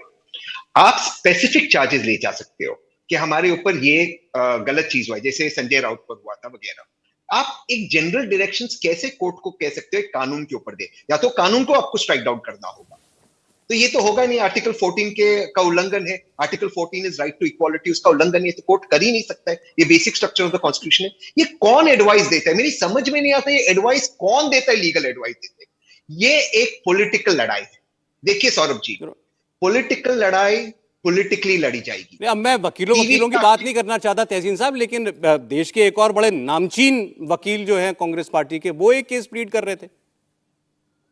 [SPEAKER 8] आप स्पेसिफिक चार्जेस ले जा सकते हो कि हमारे ऊपर ये गलत चीज हुआ, जैसे संजय राउत पर हुआ था वगैरह। आप एक जनरल डायरेक्शंस कैसे कोर्ट को कह सकते हो कानून के ऊपर दे? या तो कानून को आपको स्ट्राइक डाउन करना होगा, तो ये तो होगा नहीं। आर्टिकल 14 का उल्लंघन है, article 14 is right to equality, उसका उल्लंघन है, तो कोर्ट कर ही नहीं सकता है। ये basic structure of the constitution है। ये कौन एडवाइस देता है? मेरी समझ में नहीं आता ये एडवाइस कौन देता है, लीगल एडवाइस देता है। ये एक पॉलिटिकल लड़ाई है। देखिए सौरभ जी, पॉलिटिकल लड़ाई पॉलिटिकली लड़ी जाएगी।
[SPEAKER 1] अब मैं वकीलों की बात नहीं करना चाहता तहसीन साहब, लेकिन देश के एक और बड़े नामचीन वकील जो हैं कांग्रेस पार्टी के, वो एक केस प्लीड कर रहे थे।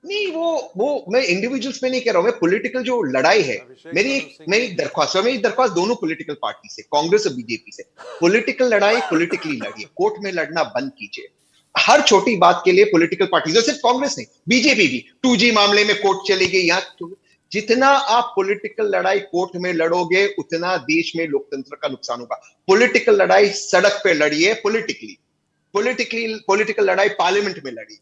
[SPEAKER 8] नहीं, वो मैं इंडिविजुअल्स में नहीं कह रहा हूं, मैं पॉलिटिकल जो लड़ाई है। मेरी दरख्वास्त दोनों पॉलिटिकल पार्टी से, कांग्रेस और बीजेपी से, पॉलिटिकल लड़ाई पॉलिटिकली लड़िए, कोर्ट में लड़ना बंद कीजिए। हर छोटी बात के लिए पॉलिटिकल पार्टी, सिर्फ कांग्रेस नहीं, बीजेपी भी 2G मामले में कोर्ट चली गई। यहाँ जितना आप पॉलिटिकल लड़ाई कोर्ट में लड़ोगे, उतना देश में लोकतंत्र का नुकसान होगा। पॉलिटिकल लड़ाई सड़क पे लड़िए, पॉलिटिकल लड़ाई पार्लियामेंट में लड़िए।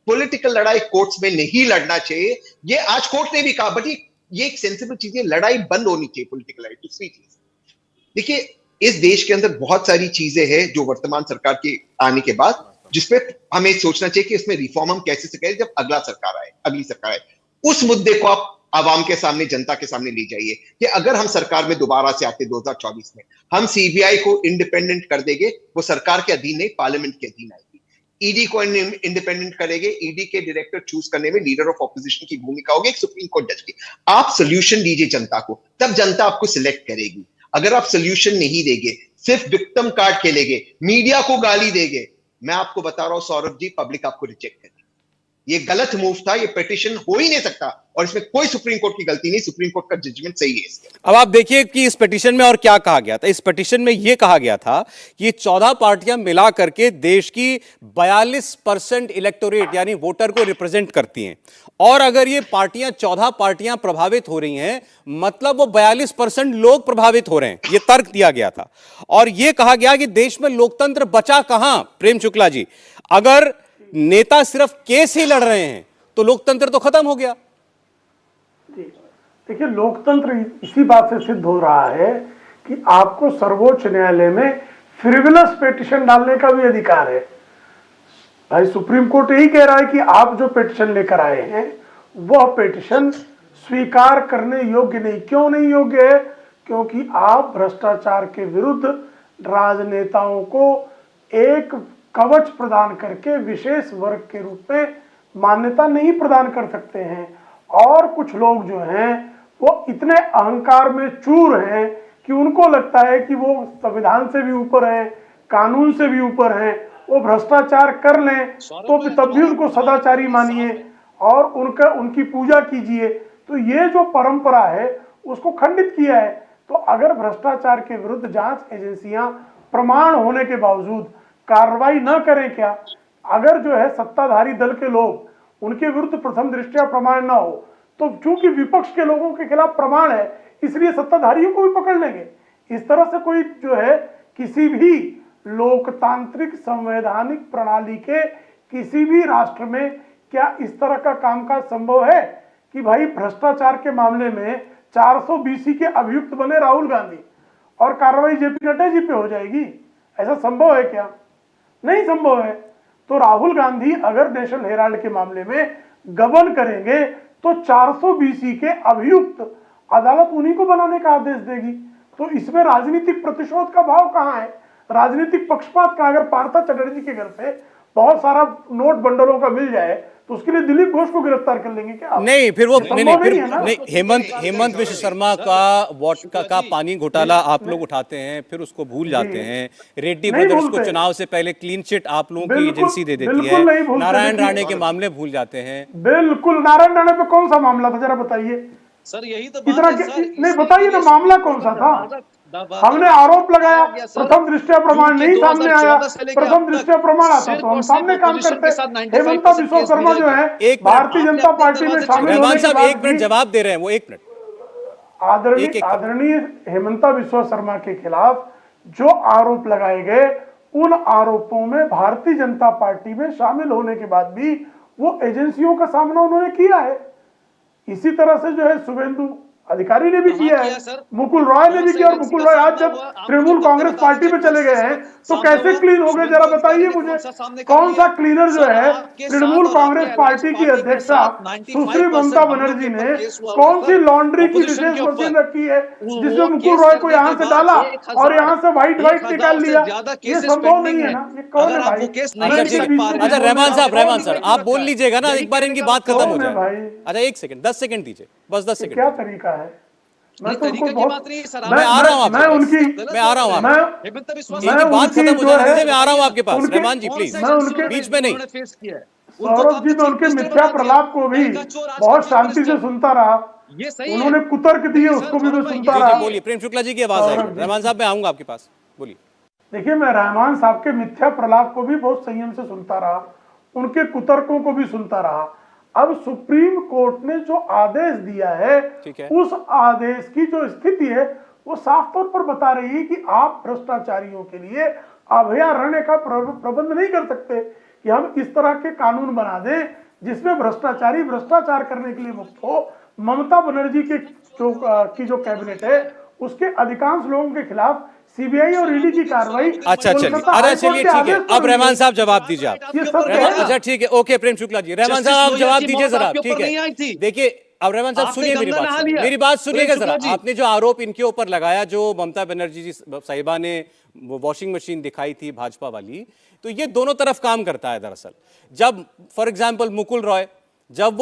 [SPEAKER 8] पॉलिटिकल लड़ाई कोर्ट्स में नहीं लड़ना चाहिए। ये आज कोर्ट ने भी कहा, बट ये एक सेंसिबल चीज है, लड़ाई बंद होनी चाहिए पॉलिटिकल लड़ाई, दूसरी चीज। देखिए, इस देश के अंदर बहुत सारी चीजें हैं जो वर्तमान सरकार के आने के बाद, जिसपे हमें सोचना चाहिए कि इसमें रिफॉर्म हम कैसे से करें जब अगली सरकार आए। उस मुद्दे को आप आवाम के सामने, जनता के सामने ले जाइए कि अगर हम सरकार में दोबारा से आते 2024 में, हम सीबीआई को इंडिपेंडेंट कर देंगे, वो सरकार के अधीन नहीं, पार्लियामेंट के अधीन आएगी। ईडी को इंडिपेंडेंट करेंगे, ईडी के डायरेक्टर चूज करने में लीडर ऑफ ऑपोजिशन की भूमिका होगी, एक सुप्रीम कोर्ट जज की। आप सोल्यूशन दीजिए जनता को, तब जनता आपको सिलेक्ट करेगी। अगर आप सोल्यूशन नहीं देंगे, सिर्फ विक्टिम कार्ड खेलेंगे, मीडिया को गाली देंगे, मैं आपको बता रहा हूं सौरभ जी, पब्लिक आपको रिजेक्ट करेगी। ये गलत मूव था, ये पिटीशन हो ही नहीं सकता, और इसमें कोई सुप्रीम कोर्ट की गलती नहीं, सुप्रीम कोर्ट का जजमेंट सही है इसके।
[SPEAKER 1] अब आप देखिए कि इस पिटीशन में और क्या कहा गया था। इस पिटीशन में यह कहा गया था कि ये 14 पार्टियां मिला करके देश की 42% इलेक्टोरेट यानी वोटर को रिप्रेजेंट करती हैं, और अगर ये 14 पार्टियां प्रभावित हो रही हैं, मतलब वो 42% लोग प्रभावित हो रहे हैं, ये तर्क दिया गया था। और यह कहा गया कि देश में लोकतंत्र बचा कहां, प्रेम शुक्ला जी, अगर नेता सिर्फ केस ही लड़ रहे हैं तो लोकतंत्र तो खत्म हो गया।
[SPEAKER 5] देखिए, लोकतंत्र इसी बात से सिद्ध हो रहा है कि आपको सर्वोच्च न्यायालय में फ्रिवलस पिटीशन डालने का भी अधिकार है। भाई, सुप्रीम कोर्ट यही कह रहा है कि आप जो पिटीशन लेकर आए हैं वह पिटीशन स्वीकार करने योग्य नहीं। क्यों नहीं योग्य है? क्योंकि आप भ्रष्टाचार के विरुद्ध राजनेताओं को एक कवच प्रदान करके विशेष वर्ग के रूप में मान्यता नहीं प्रदान कर सकते हैं। और कुछ लोग जो हैं वो इतने अहंकार में चूर हैं कि उनको लगता है कि वो संविधान से भी ऊपर हैं, कानून से भी ऊपर हैं, वो भ्रष्टाचार कर लें तो तब भी उनको सदाचारी मानिए और उनकी पूजा कीजिए। तो ये जो परंपरा है उसको खंडित किया है। तो अगर भ्रष्टाचार के विरुद्ध जांच एजेंसियां प्रमाण होने के बावजूद कार्रवाई न करें, क्या अगर जो है सत्ताधारी दल के लोग उनके विरुद्ध प्रथम दृष्टया प्रमाण न हो, तो चूंकि विपक्ष के लोगों के खिलाफ प्रमाण है इसलिए सत्ताधारियों को भी पकड़ लेंगे। इस तरह से कोई जो है किसी भी लोकतांत्रिक संवैधानिक प्रणाली के किसी भी राष्ट्र में क्या इस तरह का कामकाज संभव है कि भाई भ्रष्टाचार के मामले में 400 BC के अभियुक्त बने राहुल गांधी और कार्रवाई जेपी नड्डा जी पे हो जाएगी? ऐसा संभव है क्या? नहीं संभव है। तो राहुल गांधी अगर नेशनल हेराल्ड के मामले में गबन करेंगे तो 400 BC के अभियुक्त अदालत उन्हीं को बनाने का आदेश देगी। तो इसमें राजनीतिक प्रतिशोध का भाव कहां है, राजनीतिक पक्षपात का? अगर पार्था चटर्जी के घर से बहुत सारा नोट बंडलों का मिल जाए तो उसके लिए दिलीप घोष को गिरफ्तार कर लेंगे क्या?
[SPEAKER 1] नहीं, फिर वो नहीं, हेमंत विश्व शर्मा का वोट का पानी घोटाला आप लोग उठाते हैं, फिर उसको भूल जाते हैं। रेड्डी ब्रदर्स को चुनाव से पहले क्लीन चिट आप लोगों की एजेंसी दे देती है। नारायण राणे के मामले भूल जाते हैं।
[SPEAKER 5] बिल्कुल, नारायण राणे पे कौन सा मामला था जरा बताइए
[SPEAKER 6] सर? यही तो
[SPEAKER 5] बात है सर, नहीं बताइए ना, मामला कौन सा था? हमने आरोप लगाया, प्रथम दृष्टया प्रमाण नहीं सामने आया, प्रथम दृष्टया प्रमाण आता तो हम सामने काम करते। हेमंता बिस्वा शर्मा जो है भारतीय जनता पार्टी में शामिल होने
[SPEAKER 1] रहमान
[SPEAKER 5] के
[SPEAKER 1] साहब
[SPEAKER 5] बाद
[SPEAKER 1] एक मिनट जवाब दे रहे हैं वो, एक मिनट।
[SPEAKER 5] आदरणीय हेमंता बिस्वा शर्मा के खिलाफ जो आरोप लगाए गए, उन आरोपों में भारतीय जनता पार्टी में शामिल होने के बाद भी वो एजेंसियों का सामना उन्होंने किया है। इसी तरह से जो है शुभेंदु अधिकारी ने भी किया है, मुकुल रॉय ने भी किया, और मुकुल रॉय आज जब तृणमूल कांग्रेस पार्टी में चले गए हैं तो कैसे क्लीन हो गए, जरा बताइए मुझे। कौन सा क्लीनर जो है तृणमूल कांग्रेस पार्टी की अध्यक्षा सुश्री ममता बनर्जी ने कौन सी लॉन्ड्री की विशेष मशीन रखी है जिसमें मुकुल रॉय को यहाँ से डाला और यहाँ से व्हाइट निकाल लिया? ये संभव नहीं है ना, ये कौन है भाई?
[SPEAKER 1] अच्छा रहमान साहब आप बोल लीजिएगा ना, एक बार इनकी बात खत्म हो जाए। अच्छा 1 सेकंड 10 सेकंड दीजिए, बस 10 सेकंड।
[SPEAKER 5] क्या तरीका है? मैं तो उनको बहुत,
[SPEAKER 1] मैं आ रहा हूँ,
[SPEAKER 5] मैं उनकी,
[SPEAKER 1] मैं आ रहा हूँ,
[SPEAKER 5] मैं
[SPEAKER 1] बात खत्म हो जाने दीजिए, मैं आ रहा हूँ आपके पास।
[SPEAKER 5] उनके-
[SPEAKER 1] रहमान जी प्लीज,
[SPEAKER 5] मैं उनके
[SPEAKER 1] बीच में नहीं।
[SPEAKER 5] सौरभ जी, मैं उनके मिथ्या प्रलाप को भी बहुत शांति से सुनता रहा। उन्होंने कुतर्क दिए, उसको भी मैं सुनता रहा।
[SPEAKER 1] बोलिए, प्रेम शुक्ला जी की आवाज आएगी। रहमान साहब मैं आऊंगा आपके पास, बोलिए।
[SPEAKER 5] देखिए, मैं रहमान साहब के मिथ्या प्रलाप को भी बहुत संयम से सुनता रहा, उनके कुतर्कों को भी सुनता रहा। अब सुप्रीम कोर्ट ने जो आदेश दिया है, उस आदेश की जो स्थिति है वो साफ तौर पर बता रही है कि आप भ्रष्टाचारियों के लिए अभयारण्य का प्रबंध नहीं कर सकते कि हम इस तरह के कानून बना दें जिसमें भ्रष्टाचारी भ्रष्टाचार करने के लिए मुक्त हो। ममता बनर्जी के जो कैबिनेट है उसके अधिकांश लोगों के खिलाफ सीबीआई और ईडी की कार्रवाई।
[SPEAKER 1] अच्छा चलिए, अरे चलिए ठीक है, अब रहमान साहब जवाब दीजिए आप। अच्छा ठीक है, ओके प्रेम शुक्ला जी, रहमान साहब आप जवाब दीजिए जरा, ठीक है। देखिए अब रहमान साहब सुनिए मेरी बात सुनिएगा जरा। आपने जो आरोप इनके ऊपर लगाया, जो ममता बनर्जी जी साहिबा ने वॉशिंग मशीन दिखाई थी भाजपा वाली, तो ये दोनों तरफ काम करता है दरअसल। जब फॉर एग्जाम्पल मुकुल रॉय जब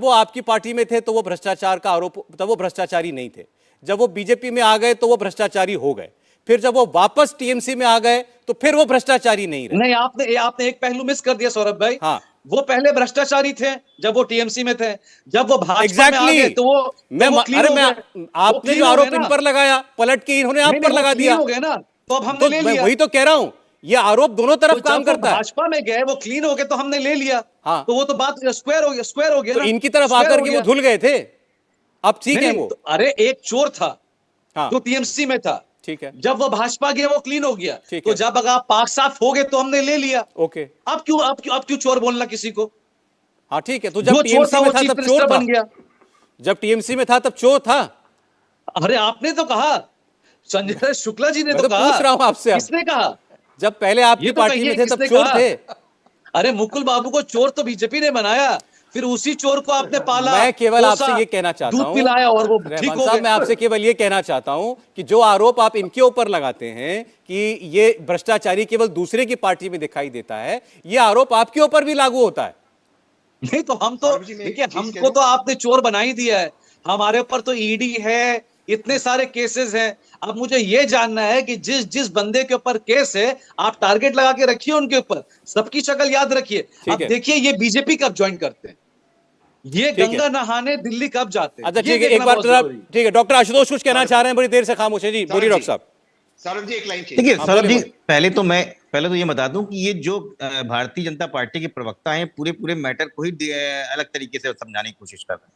[SPEAKER 1] वो आपकी पार्टी में थे तो वो भ्रष्टाचार का आरोप, तब वो भ्रष्टाचारी नहीं थे। जब वो बीजेपी में आ गए तो वो भ्रष्टाचारी हो गए। फिर जब वो वापस टीएमसी में आ गए तो फिर वो भ्रष्टाचारी नहीं रहे।
[SPEAKER 6] नहीं, आपने एक पहलू मिस कर दिया सौरभ भाई। हाँ, वो पहले भ्रष्टाचारी थे जब वो टीएमसी में थे, जब वो भाजपा में आ गए तो वो आपने जो आरोप इन पर लगाया, पलट के इन्होंने आप पर लगा दिया, तो अब हमने ले लिया।
[SPEAKER 1] वही तो कह रहा हूं, ये आरोप दोनों तरफ काम करता है।
[SPEAKER 6] भाजपा में गए, वो क्लीन हो गए तो हमने ले लिया। हाँ, तो वो तो बात स्क्वायर हो गया
[SPEAKER 1] तो इनकी तरफ आकर के वो धुल गए थे, अब ठीक है वो।
[SPEAKER 6] अरे एक चोर था जो टीएमसी में था,
[SPEAKER 1] ठीक है,
[SPEAKER 6] जब वो भाजपा गया वो क्लीन हो गया। तो जब अगर आप पाक साफ हो गए तो हमने ले लिया।
[SPEAKER 1] ओके,
[SPEAKER 6] अब क्यों चोर बोलना किसी को?
[SPEAKER 1] हाँ ठीक है, तो जब टीएमसी में था तब चोर बन गया, जब टीएमसी में था तब चोर था।
[SPEAKER 6] अरे आपने तो कहा, संजय शुक्ला जी ने तो कहा।
[SPEAKER 1] पूछ रहा हूं आपसे,
[SPEAKER 6] किसने कहा?
[SPEAKER 1] जब पहले आपकी पार्टी में थे तब चोर थे।
[SPEAKER 6] अरे मुकुल बाबू को चोर तो बीजेपी ने बनाया, फिर उसी चोर को आपने पाला।
[SPEAKER 1] मैं केवल आपसे ये कहना चाहता हूं,
[SPEAKER 6] दूध पिलाया और वो ठीक हो गए।
[SPEAKER 1] मैं आपसे केवल ये कहना चाहता हूं कि जो आरोप आप इनके ऊपर लगाते हैं कि ये भ्रष्टाचारी केवल दूसरे की पार्टी में दिखाई देता है, ये आरोप आपके ऊपर भी लागू होता है।
[SPEAKER 6] नहीं तो हम तो देखिए, हमको तो आपने चोर बना ही दिया है। हमारे ऊपर तो ईडी है, इतने सारे केसेस हैं। अब मुझे ये जानना है कि जिस बंदे के ऊपर केस है, आप टारगेट लगा के रखिए उनके ऊपर, सबकी शक्ल याद रखिए। अब देखिए ये बीजेपी कब ज्वाइन करते हैं, ये गंगा नहाने दिल्ली कब जाते हैं।
[SPEAKER 1] अच्छा ठीक है, एक बार ठीक है, डॉक्टर आशुतोष कुछ कहना चाह रहे हैं, बड़ी देर से खामोश है जी। बोलिए डॉक्टर साहब।
[SPEAKER 4] सौरभ जी एक लाइन देखिए, सौरभ जी पहले तो ये बता दूं कि ये जो भारतीय जनता पार्टी के प्रवक्ता हैं पूरे मैटर को ही अलग तरीके से समझाने की कोशिश कर रहे हैं।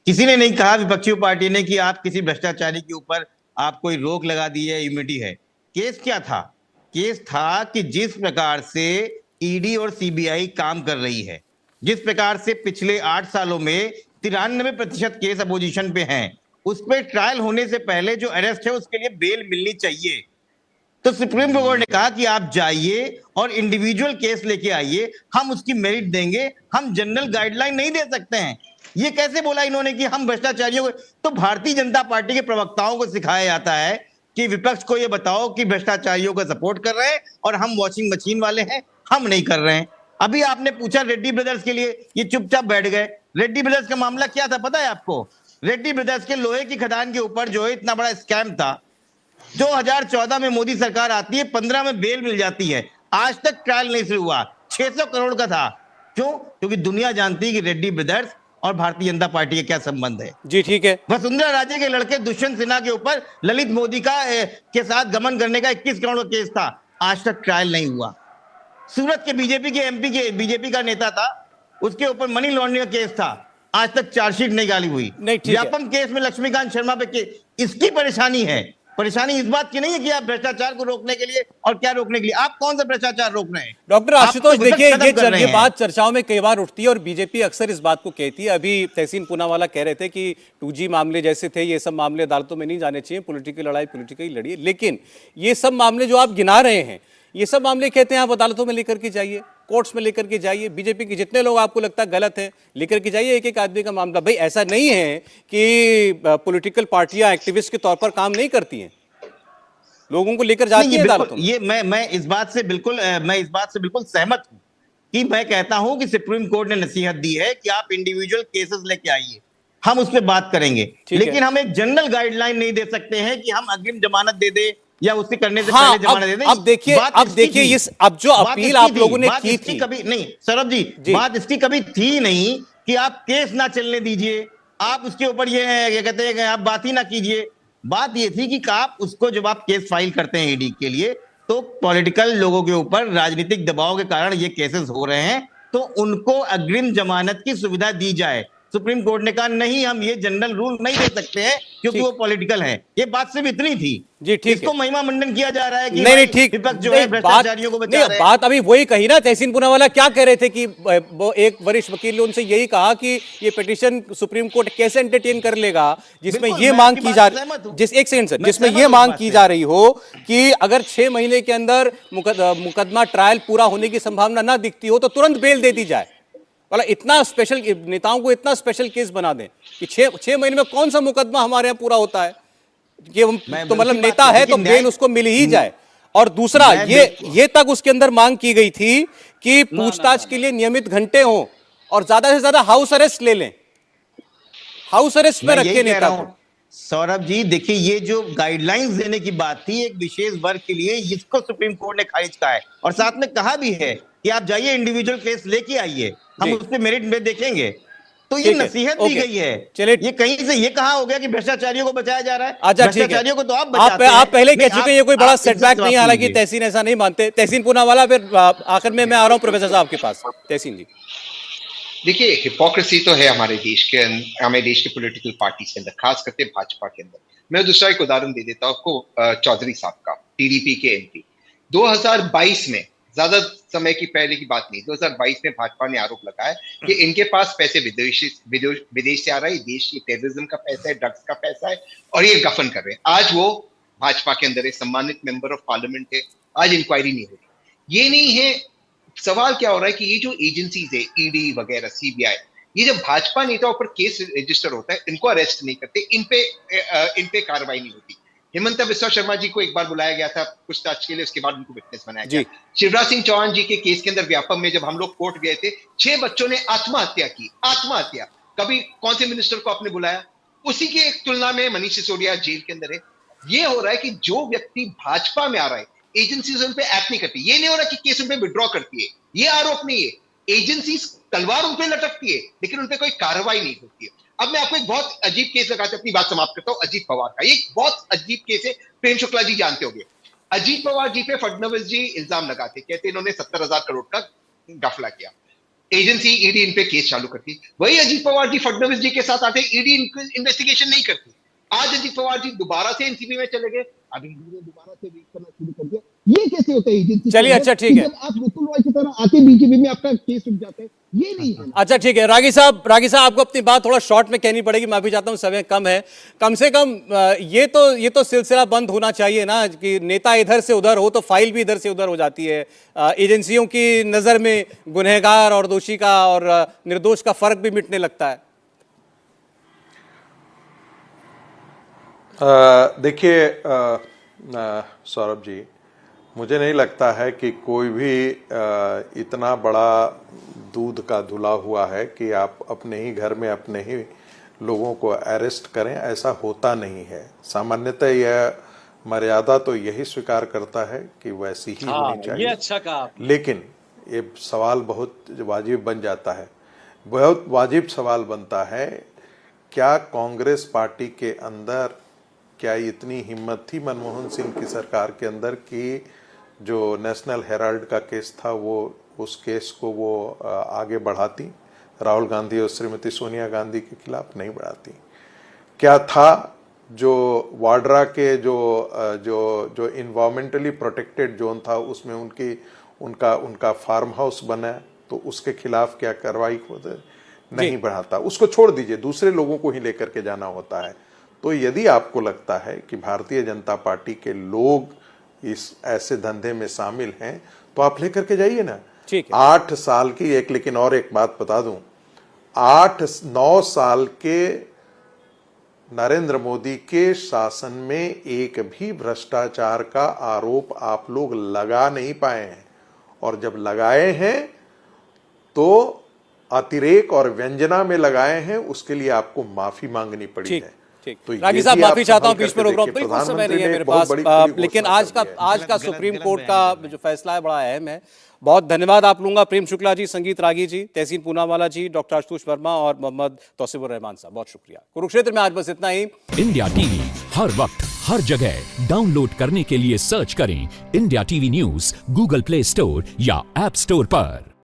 [SPEAKER 4] किसी ने नहीं कहा विपक्षी पार्टी ने कि आप किसी भ्रष्टाचारी के ऊपर आप कोई रोक लगा दी है, इम्यूनिटी है। केस क्या था? केस था कि जिस प्रकार से ईडी और सीबीआई काम कर रही है, जिस प्रकार से पिछले 8 सालों में 93% केस अपोजिशन पे हैं, उस पे ट्रायल होने से पहले जो अरेस्ट है उसके लिए बेल मिलनी चाहिए। तो सुप्रीम कोर्ट ने कहा कि आप जाइए और इंडिविजुअल केस लेके आइए, हम उसकी मेरिट देंगे, हम जनरल गाइडलाइन नहीं दे सकते हैं। ये कैसे बोला इन्होंने कि हम भ्रष्टाचारियों को? तो भारतीय जनता पार्टी के प्रवक्ताओं को सिखाया जाता है कि विपक्ष को ये बताओ कि भ्रष्टाचारियों को सपोर्ट कर रहे हैं और हम वॉशिंग मशीन वाले हैं, हम नहीं कर रहे हैं। अभी आपने पूछा रेड्डी ब्रदर्स के लिए, ये चुपचाप बैठ गए। रेड्डी ब्रदर्स का मामला क्या था पता है आपको? रेड्डी ब्रदर्स के लोहे की खदान के ऊपर जो है इतना बड़ा स्कैम था। 2014 में मोदी सरकार आती है, 15 में बेल मिल जाती है, आज तक ट्रायल नहीं शुरू हुआ। 600 करोड़ का था। क्यों? क्योंकि दुनिया जानती है कि रेड्डी ब्रदर्स और भारतीय जनता पार्टी का क्या संबंध है?
[SPEAKER 1] जी ठीक है।
[SPEAKER 4] वसुंधरा राजे के लड़के दुष्यंत सिन्हा के ऊपर ललित मोदी के साथ गमन करने का 21 करोड़ का केस था, आज तक ट्रायल नहीं हुआ। सूरत के बीजेपी का नेता था, उसके ऊपर मनी लॉन्ड्रिंग का केस था, आज तक चार्जशीट नहीं गाली हुई।
[SPEAKER 1] नहीं, ठीक है।
[SPEAKER 4] व्यापम केस में लक्ष्मीकांत शर्मा पे इसकी परेशानी है। परेशानी इस बात की नहीं है कि आप भ्रष्टाचार को रोकने के लिए और क्या रोकने के लिए, आप कौन सा भ्रष्टाचार रोक रहे हैं?
[SPEAKER 1] डॉक्टर
[SPEAKER 4] आप
[SPEAKER 1] आशुतोष
[SPEAKER 4] तो
[SPEAKER 1] देखिए,
[SPEAKER 4] खत्म कर रहे
[SPEAKER 1] ये
[SPEAKER 4] हैं।
[SPEAKER 1] बात चर्चाओं में कई बार उठती है और बीजेपी अक्सर इस बात को कहती है। अभी तहसीन पूनावाला कह रहे थे कि 2G मामले जैसे थे, ये सब मामले अदालतों में नहीं जाने चाहिए, पॉलिटिकल लड़ाई पॉलिटिकली लड़िए। लेकिन ये सब मामले जो आप गिना रहे हैं, ये सब मामले कहते हैं आप अदालतों में लेकर के जाइए, कोर्ट्स में लेकर के जाइए, बीजेपी के जितने लोग आपको लगता है गलत है लेकर के जाइए, एक एक आदमी का मामला। भाई ऐसा नहीं है कि पॉलिटिकल पार्टियां एक्टिविस्ट के तौर पर काम नहीं करती हैं, लोगों को लेकर जाती है अदालतों में।
[SPEAKER 4] ये मैं इस बात से बिल्कुल सहमत हूं कि मैं कहता हूं कि सुप्रीम कोर्ट ने नसीहत दी है कि आप इंडिविजुअल केसेस लेके आइए, हम उस पर बात करेंगे, लेकिन हम एक जनरल गाइडलाइन नहीं दे सकते हैं कि हम अग्रिम जमानत दे दे या उसके करने से पहले जमानत दे दें।
[SPEAKER 1] अब देखिए इस अब जो अपील आप लोगों ने की थी,
[SPEAKER 4] कभी नहीं सौरभ जी, बात इसकी कभी थी नहीं कि आप केस ना चलने दीजिए, आप उसके ऊपर ये क्या कहते हैं कि आप बात ही ना कीजिए। बात ये थी कि आप उसको जब आप केस फाइल करते हैं ईडी के लिए, तो पॉलिटिकल लोगों के ऊपर राजनीतिक दबाव के कारण ये केसेस हो रहे हैं, तो उनको अग्रिम जमानत की सुविधा दी जाए। सुप्रीम कोर्ट ने कहा नहीं, हम ये जनरल रूल नहीं दे सकते हैं क्योंकि वो पॉलिटिकल है। ये बात सिर्फ इतनी थी।
[SPEAKER 1] जी ठीक है।
[SPEAKER 4] इसको महिमा मंडन किया जा रहा है कि
[SPEAKER 1] नहीं ठीक,
[SPEAKER 4] विपक्ष जो है भ्रष्टाचारियों को बचा रहे हैं।
[SPEAKER 1] बात अभी वही कही ना, तहसीन पूनावाला क्या कह रहे थे कि वो एक वरिष्ठ वकील ने उनसे यही कहा कि ये पिटीशन सुप्रीम कोर्ट कैसे एंटरटेन कर लेगा जिसमें ये मांग की जा एक सेकंड सर, जिसमें ये मांग की जा रही हो कि अगर 6 महीने के अंदर मुकदमा ट्रायल पूरा होने की संभावना ना दिखती हो तो तुरंत बेल दे दी जाए। वाला इतना स्पेशल, नेताओं को इतना स्पेशल केस बना दें कि 6 महीने में कौन सा मुकदमा हमारे यहाँ पूरा होता है कि तो मतलब नेता है तो बेल उसको मिल ही जाए। और दूसरा ये तक उसके अंदर मांग की गई थी कि पूछताछ के लिए नियमित घंटे हों और ज्यादा से ज्यादा हाउस अरेस्ट ले लें, हाउस अरेस्ट में रखे नेता को।
[SPEAKER 4] सौरभ जी देखिए, ये जो गाइडलाइंस देने की बात थी एक विशेष वर्ग के लिए, इसको सुप्रीम कोर्ट ने खारिज कहा है और साथ में कहा भी है कि आप जाइए इंडिविजुअल केस लेके आइए, हम उस पे मेरिट में देखेंगे। तो ये नसीहत दी गई है।
[SPEAKER 1] चलिए,
[SPEAKER 4] ये कहीं से ये कहा हो गया कि भ्रष्टाचारियों को बचाया जा रहा है।
[SPEAKER 1] अच्छा ठीक है,
[SPEAKER 4] भ्रष्टाचारियों को तो आप बचाते हैं।
[SPEAKER 1] आप पहले कह चुके हैं ये कोई बड़ा सेटबैक नहीं है, हालांकि तहसीन ऐसा नहीं मानते। तहसीन पूनावाला, फिर आखिर में मैं आ रहा हूं प्रोफेसर साहब के पास। तहसीन जी
[SPEAKER 9] देखिए, हिपोक्रेसी तो है हमारे देश के पॉलिटिकल पार्टी के अंदर, खास करके भाजपा के अंदर। मैं दूसरा एक उदाहरण दे देता हूं आपको, चौधरी साहब का, टीडीपी के एमपी। 2022 में, ज्यादा समय की पहले की बात नहीं, 2022 में भाजपा ने आरोप लगाया कि इनके पास पैसे विदेश से आ रहा है, देश की टेररिज्म का पैसा है, ड्रग्स का पैसा है और ये गफन कर रहे हैं। आज वो भाजपा के अंदर एक सम्मानित मेंबर ऑफ पार्लियामेंट है, आज इंक्वायरी नहीं हो रही। ये नहीं है, सवाल क्या हो रहा है कि ये जो एजेंसीज है, ईडी वगैरह, सीबीआई, ये जब भाजपा नेताओं पर केस रजिस्टर होता है, इनको अरेस्ट नहीं करते, इन पे कार्रवाई नहीं होती। हेमंत बिस्वा शर्मा जी को एक बार बुलाया गया था पूछताछ के लिए, उसके बाद उनको विटनेस बनाया गया। शिवराज सिंह चौहान जी के केस के अंदर व्यापम में जब हम लोग कोर्ट गए थे, 6 बच्चों ने आत्महत्या की, आत्महत्या। कभी कौन से मिनिस्टर को आपने बुलाया? उसी के तुलना में मनीष सिसोदिया जेल के अंदर है। ये हो रहा है कि जो व्यक्ति भाजपा में आ रहा है, एजेंसीज उन पे एक्ट नहीं करती। ये नहीं हो रहा कि केस उन पे विड्रॉ करती है, ये आरोप नहीं है। एजेंसीज तलवार उन पे लटकती है लेकिन उन पे कोई कार्रवाई नहीं होती है। अब मैं आपको एक बहुत अजीब केस लगाते अपनी बात समाप्त करता हूं, अजीत पवार का। एक बहुत अजीब केस है, प्रेम शुक्ला जी जानते होंगे। अजीत पवार जी पे फडणवीस जी इल्जाम लगाते, कहते इन्होंने 70,000 करोड़ का घपला किया। एजेंसी ईडी इन पे केस चालू करती, वही अजीत पवार जी फडणवीस जी के साथ आते, ईडी इन्वेस्टिगेशन नहीं करती। आज अजीत पवार जी दोबारा से एनसीबी में चले गए, अभी दोबारा से वेट करना शुरू कर दिया। ये कैसे होता है एजेंसी?
[SPEAKER 1] चलिए, अच्छा ठीक है,
[SPEAKER 8] आप मुकुल रॉय की तरह आते बीजेपी में आपका केस रुक जाता है, ये नहीं है।
[SPEAKER 1] अच्छा ठीक है, रागी साहब आपको अपनी बात थोड़ा शॉर्ट में कहनी पड़ेगी, मैं भी चाहता हूं समय कम है। कम से कम ये तो सिलसिला बंद होना चाहिए ना कि नेता इधर से उधर हो तो फाइल भी इधर से उधर हो जाती है। एजेंसियों की नजर में गुनहगार और दोषी का और निर्दोष का फर्क भी मिटने लगता है।
[SPEAKER 7] देखिए सौरभ जी, मुझे नहीं लगता है कि कोई भी इतना बड़ा दूध का धुला हुआ है कि आप अपने ही घर में अपने ही लोगों को अरेस्ट करें, ऐसा होता नहीं है। सामान्यतः यह मर्यादा तो यही स्वीकार करता है कि वैसी ही होनी चाहिए।
[SPEAKER 6] ये अच्छा कहा।
[SPEAKER 7] लेकिन ये सवाल बहुत वाजिब बन जाता है, बहुत वाजिब सवाल बनता है, क्या कांग्रेस पार्टी के अंदर क्या इतनी हिम्मत थी मनमोहन सिंह की सरकार के अंदर कि जो नेशनल हेराल्ड का केस था वो उस केस को वो आगे बढ़ाती, राहुल गांधी और श्रीमती सोनिया गांधी के खिलाफ नहीं बढ़ाती? क्या था जो वाड्रा के जो इन्वायरमेंटली प्रोटेक्टेड जोन था उसमें उनका फार्म हाउस बना तो उसके खिलाफ क्या कार्रवाई नहीं बढ़ाता? उसको छोड़ दीजिए, दूसरे लोगों को ही लेकर के जाना होता है। तो यदि आपको लगता है कि भारतीय जनता पार्टी के लोग इस ऐसे धंधे में शामिल हैं तो आप लेकर के जाइए ना।
[SPEAKER 1] ठीक है।
[SPEAKER 7] 8 साल की लेकिन और एक बात बता दूं, 8-9 साल के नरेंद्र मोदी के शासन में एक भी भ्रष्टाचार का आरोप आप लोग लगा नहीं पाए हैं, और जब लगाए हैं तो अतिरेक और व्यंजना में लगाए हैं, उसके लिए आपको माफी मांगनी पड़ी है।
[SPEAKER 1] ठीक।
[SPEAKER 7] तो
[SPEAKER 1] रागी
[SPEAKER 7] ये
[SPEAKER 1] साहब
[SPEAKER 7] भी
[SPEAKER 1] माफी
[SPEAKER 7] आप
[SPEAKER 1] चाहता हूं,
[SPEAKER 7] संभल
[SPEAKER 1] बीच में
[SPEAKER 7] करके
[SPEAKER 1] रोक रहा हूं,
[SPEAKER 7] देखिए,
[SPEAKER 1] बिल्कुल समय नहीं
[SPEAKER 7] प्रधानमंत्री
[SPEAKER 1] है
[SPEAKER 7] ने
[SPEAKER 1] मेरे
[SPEAKER 7] बहुत
[SPEAKER 1] पास,
[SPEAKER 7] बड़ी खुली
[SPEAKER 1] लेकिन
[SPEAKER 7] घोषणा
[SPEAKER 1] आज
[SPEAKER 7] कर दी है।
[SPEAKER 1] का
[SPEAKER 4] गलत
[SPEAKER 1] सुप्रीम
[SPEAKER 4] बयान
[SPEAKER 1] कोर्ट
[SPEAKER 4] बयान
[SPEAKER 1] का जो फैसला है बड़ा अहम है। बहुत धन्यवाद आप लूंगा, प्रेम शुक्ला जी, संगीत रागी जी, तहसीन पूनावाला जी, डॉक्टर आशुतोष वर्मा और मोहम्मद तौसीफुर रहमान साहब, बहुत शुक्रिया। कुरुक्षेत्र में आज बस इतना ही।
[SPEAKER 10] इंडिया टीवी हर वक्त हर जगह डाउनलोड करने के लिए सर्च करें India TV news Google play store या ऐप स्टोर पर।